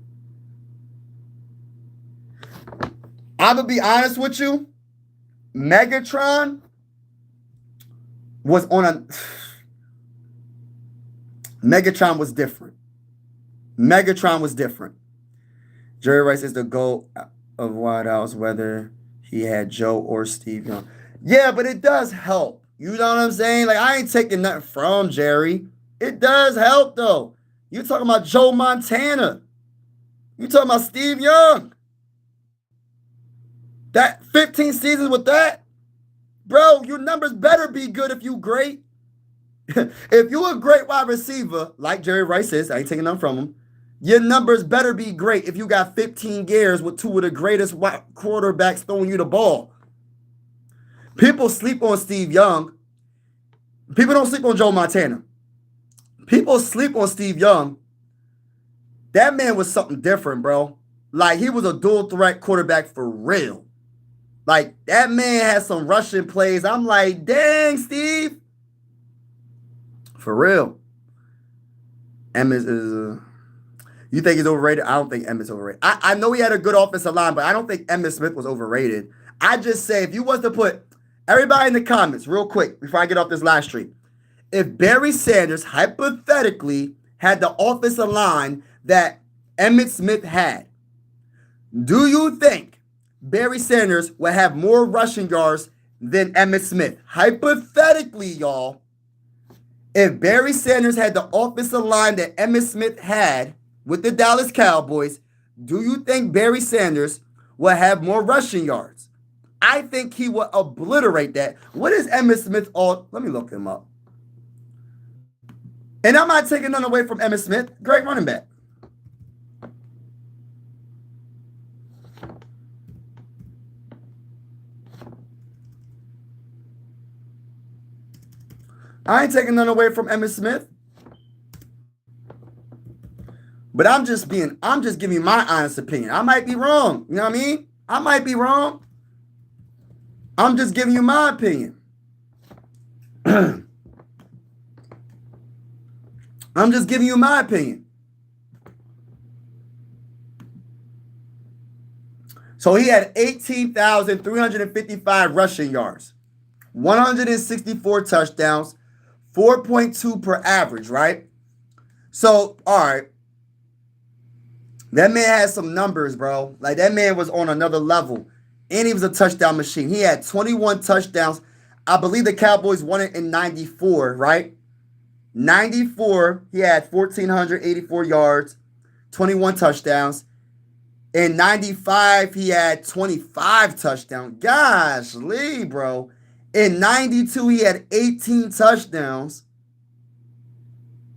I'm going to be honest with you. Megatron was on a... Megatron was different. Megatron was different. Jerry Rice is the GOAT of wideouts, whether he had Joe or Steve Young. Yeah, but it does help. You know what I'm saying? Like, I ain't taking nothing from Jerry. It does help, though. You talking about Joe Montana. You talking about Steve Young. That 15 seasons with that? Bro, your numbers better be good if you great. If you a great wide receiver, like Jerry Rice is, I ain't taking nothing from him, your numbers better be great if you got 15 years with two of the greatest quarterbacks throwing you the ball. People sleep on Steve Young. People don't sleep on Joe Montana. People sleep on Steve Young. That man was something different, bro. Like, he was a dual threat quarterback for real. Like, that man had some rushing plays. I'm like, dang, Steve. For real. Emmitt is... You think he's overrated? I don't think Emmitt's overrated. I know he had a good offensive line, but I don't think Emmitt Smith was overrated. I just say, if you was to put everybody in the comments real quick before I get off this live stream, if Barry Sanders hypothetically had the offensive line that Emmitt Smith had, do you think Barry Sanders would have more rushing yards than Emmitt Smith? Hypothetically, y'all, if Barry Sanders had the offensive line that Emmitt Smith had with the Dallas Cowboys, do you think Barry Sanders will have more rushing yards? I think he will obliterate that. What is Emmitt Smith all? Let me look him up. And I'm not taking none away from Emmitt Smith. Great running back. I ain't taking none away from Emmitt Smith. But I'm just giving you my honest opinion. I might be wrong. You know what I mean? I might be wrong. I'm just giving you my opinion. I'm just giving you my opinion. So he had 18,355 rushing yards, 164 touchdowns, 4.2 per average, right? So, all right. That man had some numbers, bro. Like, that man was on another level. And he was a touchdown machine. He had 21 touchdowns. I believe the Cowboys won it in 94, right? 94, he had 1,484 yards, 21 touchdowns. In 95, he had 25 touchdowns. Gosh, Lee, bro. In 92, he had 18 touchdowns.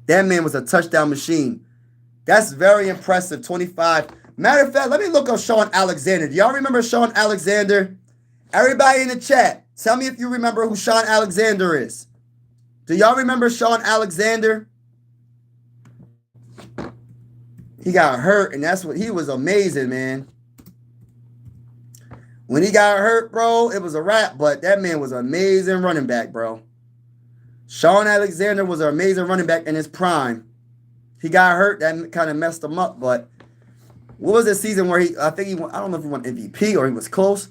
That man was a touchdown machine. That's very impressive, 25. Matter of fact, let me look up Sean Alexander. Do y'all remember Sean Alexander? Everybody in the chat, tell me if you remember who Sean Alexander is. Do y'all remember Sean Alexander? He got hurt, and that's what he was amazing, man. When he got hurt, bro, it was a wrap, but that man was an amazing running back, bro. Sean Alexander was an amazing running back in his prime. He got hurt, that kind of messed him up, but what was the season where I don't know if he won MVP or he was close.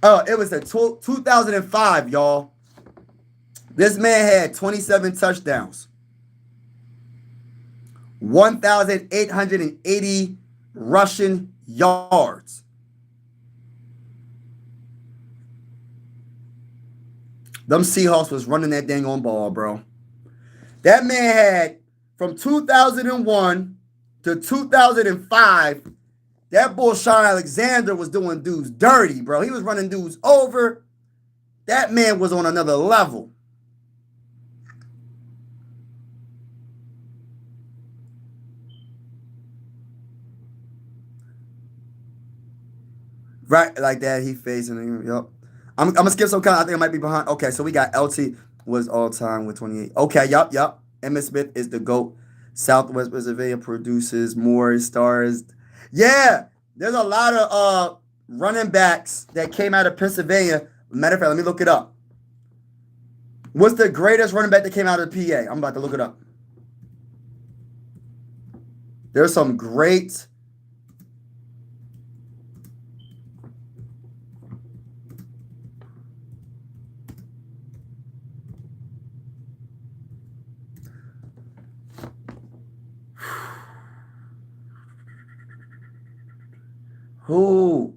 Oh, it was the 2005, y'all. This man had 27 touchdowns, 1,880 rushing yards. Them Seahawks was running that dang on ball, bro. That man had, from 2001 to 2005, that bull Sean Alexander was doing dudes dirty, bro. He was running dudes over. That man was on another level. Right, like that. He facing him. Yep. I'm gonna skip some kind. I think I might be behind. Okay, so we got LT was all time with 28. Okay, yup. Emmitt Smith is the GOAT. Southwest Pennsylvania produces more stars. Yeah, there's a lot of running backs that came out of Pennsylvania. Matter of fact, let me look it up. What's the greatest running back that came out of the PA? I'm about to look it up. There's some great. Who?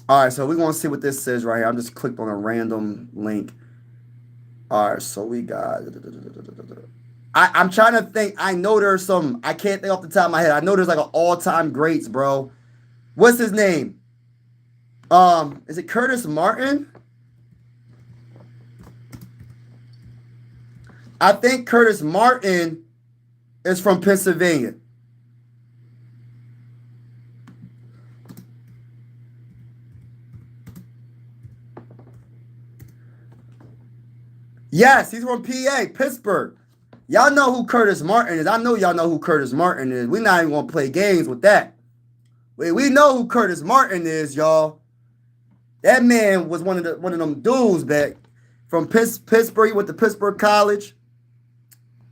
All right, so we're going to see what this says right here. I'm just clicked on a random link. All right, so we got. I'm trying to think. I know there's some. I can't think off the top of my head. I know there's like an all-time greats, bro. What's his name? Is it Curtis Martin? I think Curtis Martin is from Pennsylvania. Yes, he's from PA, Pittsburgh. Y'all know who Curtis Martin is. I know y'all know who Curtis Martin is. We're not even gonna play games with that. We know who Curtis Martin is, y'all. That man was one of them dudes back from Pittsburgh. He went to Pittsburgh College.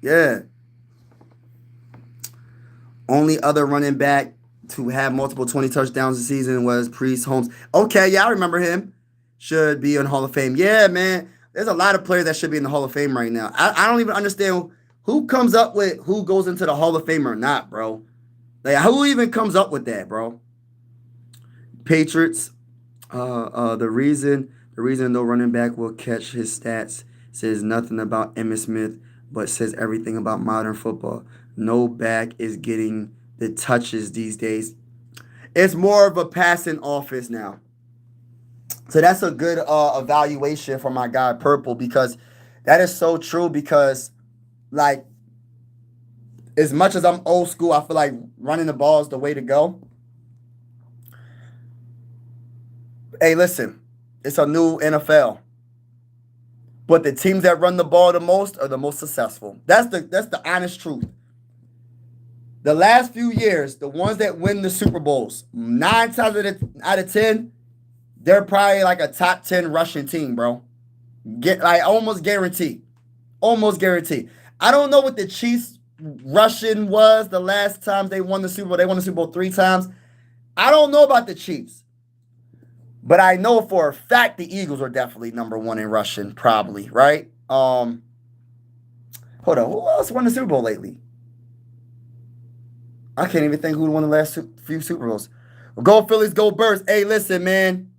Yeah. Only other running back to have multiple 20 touchdowns a season was Priest Holmes. Okay, yeah, I remember him. Should be in Hall of Fame. Yeah, man. There's a lot of players that should be in the Hall of Fame right now. I don't even understand who comes up with who goes into the Hall of Fame or not, bro. Like, who even comes up with that, bro? Patriots. The reason no running back will catch his stats says nothing about Emmitt Smith, but says everything about modern football. No back is getting the touches these days. It's more of a passing offense now. So that's a good evaluation for my guy Purple, because that is so true. Because like, as much as I'm old school, I feel like running the ball is the way to go. Hey, listen, it's a new NFL, but the teams that run the ball the most are the most successful. That's the honest truth. The last few years, the ones that win the Super Bowls, 9 times out of 10, they're probably like a top 10 rushing team, bro. Get like almost guaranteed. Almost guaranteed. I don't know what the Chiefs rushing was the last time they won the Super Bowl. They won the Super Bowl 3 times. I don't know about the Chiefs. But I know for a fact the Eagles are definitely number 1 in rushing, probably, right? Hold on. Who else won the Super Bowl lately? I can't even think who won the last few Super Bowls. Go Phillies, go Birds. Hey, listen, man.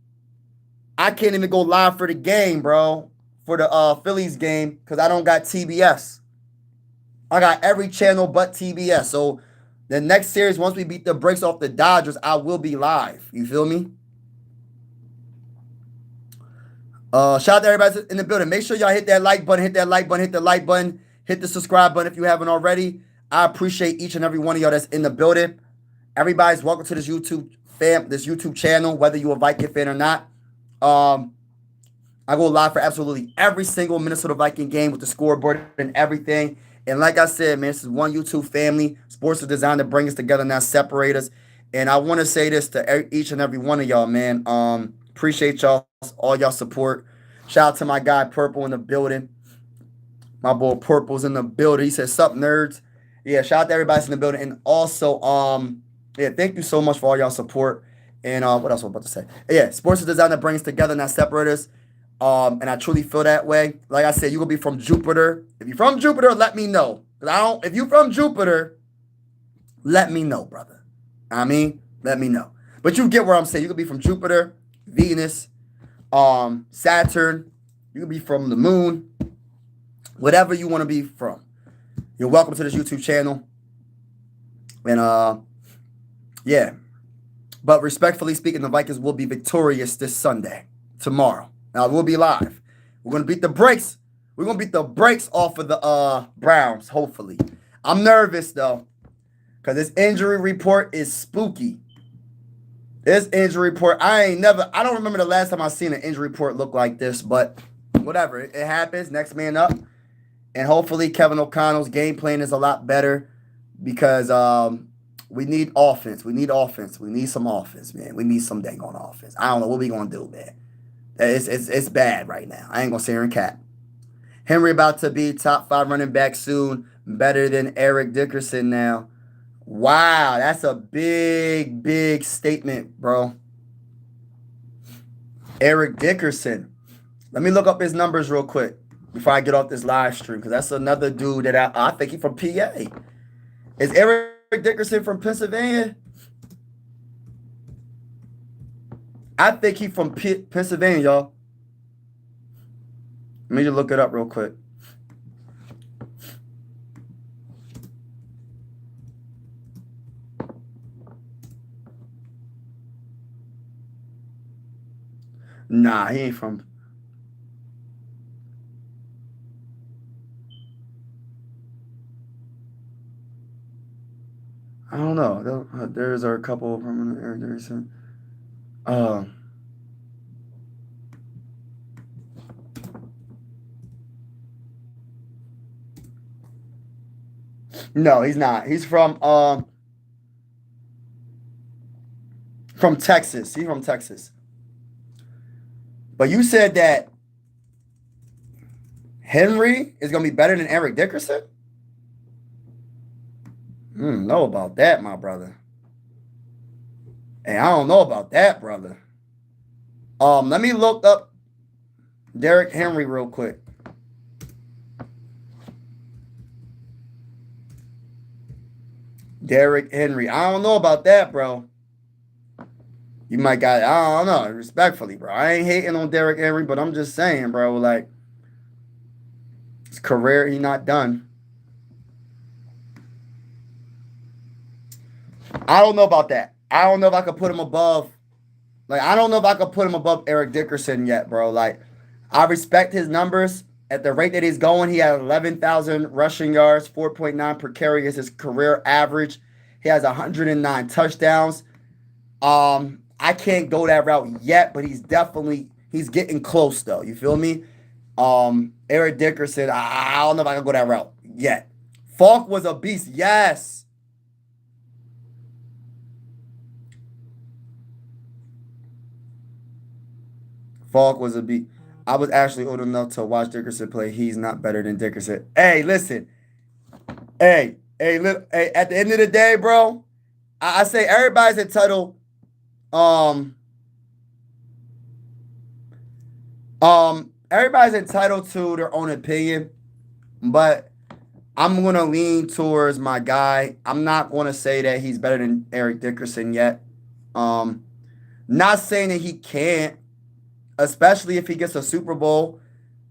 I can't even go live for the game, bro. For the Phillies game, because I don't got TBS. I got every channel but TBS. So the next series, once we beat the brakes off the Dodgers, I will be live. You feel me? Shout out to everybody in the building. Make sure y'all hit that like button, hit the like button, hit the subscribe button if you haven't already. I appreciate each and every one of y'all that's in the building. Everybody's welcome to this YouTube channel, whether you're a Viking fan or not. I go live for absolutely every single Minnesota Viking game with the scoreboard and everything. And like I said, man, this is one YouTube family. Sports is designed to bring us together, not separate us. And I want to say this to each and every one of y'all, man. Appreciate y'all, all y'all support. Shout out to my guy Purple in the building. My boy Purple's in the building. He said, "Sup, nerds?" Yeah, shout out to everybody in the building. And also, yeah, thank you so much for all y'all support. And what else was I about to say? Yeah, sports is designed to bring us together, not separate us. And I truly feel that way. Like I said, you gonna be from Jupiter. If you're from Jupiter, let me know. If you're from Jupiter, let me know, brother. Let me know. But you get where I'm saying. You could be from Jupiter, Venus, Saturn. You could be from the moon. Whatever you want to be from. You're welcome to this YouTube channel. And yeah. But respectfully speaking, the Vikings will be victorious this Sunday, tomorrow. Now we'll be live. We're gonna beat the brakes. We're gonna beat the brakes off of the Browns, hopefully. I'm nervous though, because this injury report is spooky. This injury report, I don't remember the last time I seen an injury report look like this, but whatever. It happens. Next man up. And hopefully Kevin O'Connell's game plan is a lot better because we need offense. We need offense. We need some offense, man. We need some dang on offense. I don't know what we gonna do, man. It's bad right now. I ain't gonna sit here and cap. Henry about to be top 5 running back soon. Better than Eric Dickerson now. Wow, that's a big, big statement, bro. Eric Dickerson. Let me look up his numbers real quick before I get off this live stream, because that's another dude that I think he's from PA. Is Eric Dickerson from Pennsylvania? I think he's from Pennsylvania, y'all. Let me just look it up real quick. Nah, he ain't from. I don't know. There's a couple from Eric Dickerson. No, he's not. He's from Texas. He's from Texas. But you said that Henry is gonna be better than Eric Dickerson? Know about that, my brother. Hey, I don't know about that, brother. Let me look up Derrick Henry real quick. Derrick Henry. I don't know about that, bro. You might got, I don't know, respectfully, bro. I ain't hating on Derrick Henry, but I'm just saying, bro, like, his career, he not done. I don't know about that. I don't know if I could put him above. Like, I don't know if I could put him above Eric Dickerson yet, bro. Like, I respect his numbers. At the rate that he's going, he had 11,000 rushing yards, 4.9 per carry is his career average. He has 109 touchdowns. I can't go that route yet, but he's getting close though. You feel me? Eric Dickerson, I don't know if I can go that route yet. Falk was a beast, yes. Falk was a beast. I was actually old enough to watch Dickerson play. He's not better than Dickerson. Hey, listen. Hey, look. Hey, at the end of the day, bro, I say everybody's entitled. Everybody's entitled to their own opinion, but I'm gonna lean towards my guy. I'm not gonna say that he's better than Eric Dickerson yet. Not saying that he can't, especially if he gets a Super Bowl.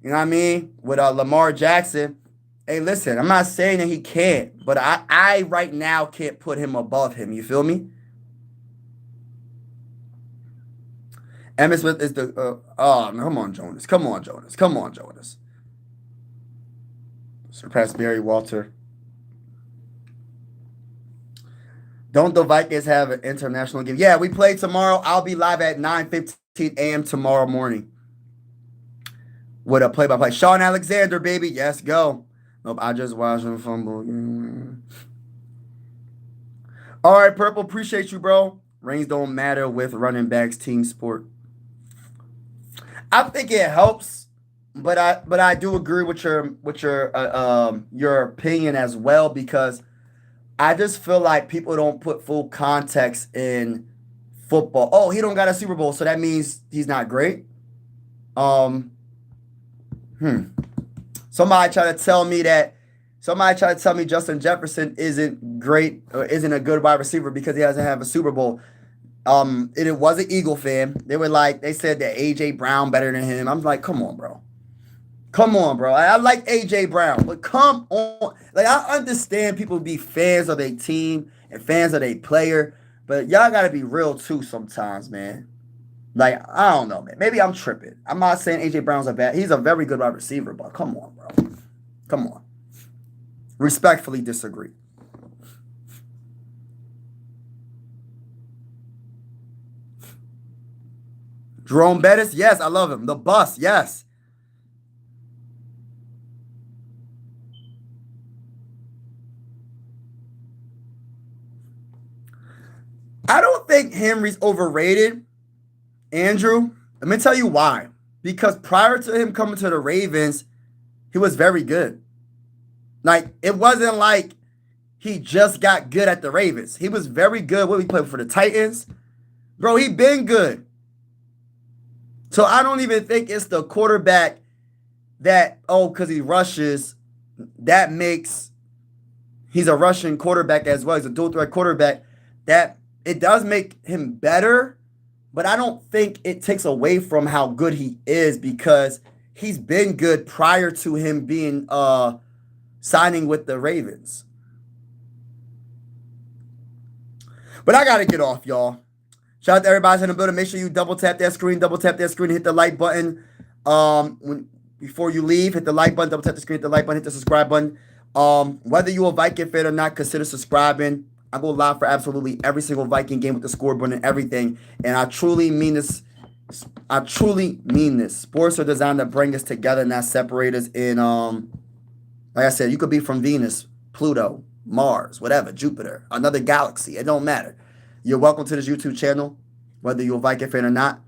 You know what I mean? With Lamar Jackson. Hey, listen, I'm not saying that he can't, but I right now can't put him above him. You feel me? Emmitt Smith is the come on, Jonas. Come on, Jonas. Come on, Jonas. Surpass Barry Walter. Don't the Vikings have an international game? Yeah, we play tomorrow. I'll be live at 9:15 a.m. tomorrow morning with a play-by-play. Sean Alexander, baby. Yes, go. Nope, I just watched him fumble. All right, Purple. Appreciate you, bro. Rings don't matter with running backs, team sport. I think it helps, but I do agree with your opinion as well, because I just feel like people don't put full context in football. Oh, he don't got a Super Bowl, so that means he's not great. Somebody try to tell me Justin Jefferson isn't great or isn't a good wide receiver because he doesn't have a Super Bowl. It was an Eagle fan. They said that AJ Brown better than him. I'm like, come on, bro. Come on, bro. I like AJ Brown, but come on. Like, I understand people be fans of their team and fans of their player, but y'all gotta be real too sometimes, man. Like, I don't know, man. Maybe I'm tripping. I'm not saying AJ Brown's he's a very good wide receiver, but come on, bro. Come on. Respectfully disagree. Jerome Bettis, yes, I love him. The bus, yes. I don't think Henry's overrated, Andrew. Let me tell you why. Because prior to him coming to the Ravens, he was very good. Like, it wasn't like he just got good at the Ravens. He was very good when he played for the Titans. Bro, he been good. So I don't even think it's the quarterback that, oh, because he rushes, that makes he's a rushing quarterback as well. He's a dual threat quarterback. That it does make him better, but I don't think it takes away from how good he is because he's been good prior to him being signing with the Ravens. But I gotta get off, y'all. Shout out to everybody in the building. Make sure you double tap that screen, hit the like button. Before you leave, hit the like button, double tap the screen, hit the like button, hit the subscribe button. Whether you're a Viking fan or not, consider subscribing. I go live for absolutely every single Viking game with the scoreboard and everything. And I truly mean this. I truly mean this. Sports are designed to bring us together, not separate us. And like I said, you could be from Venus, Pluto, Mars, whatever, Jupiter, another galaxy. It don't matter. You're welcome to this YouTube channel, whether you're a Viking fan or not.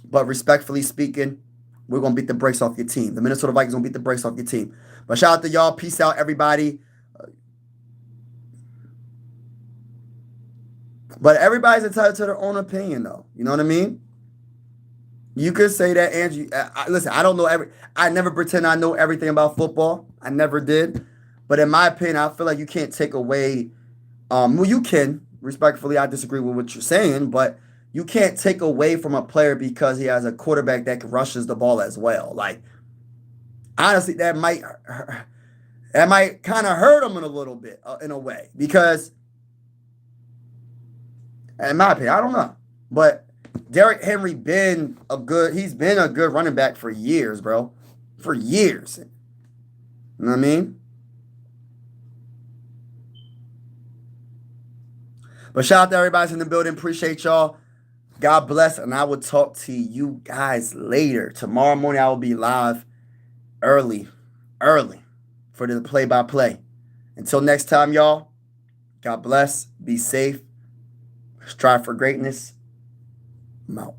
But respectfully speaking, we're going to beat the brakes off your team. The Minnesota Vikings going to beat the brakes off your team. But shout out to y'all. Peace out, everybody. But everybody's entitled to their own opinion, though. You know what I mean? You could say that, Andrew. Listen, I don't know I never pretend I know everything about football. I never did. But in my opinion, I feel like you can't take away. Well, you can. Respectfully, I disagree with what you're saying, but you can't take away from a player because he has a quarterback that rushes the ball as well. Like, honestly, that might kind of hurt him in a little bit, in a way, because, in my opinion, I don't know, but Derrick Henry he's been a good running back for years, bro, for years. You know what I mean? But shout out to everybody in the building. Appreciate y'all. God bless, and I will talk to you guys later. Tomorrow morning, I will be live early for the play-by-play. Until next time, y'all, God bless. Be safe. Strive for greatness. I'm out.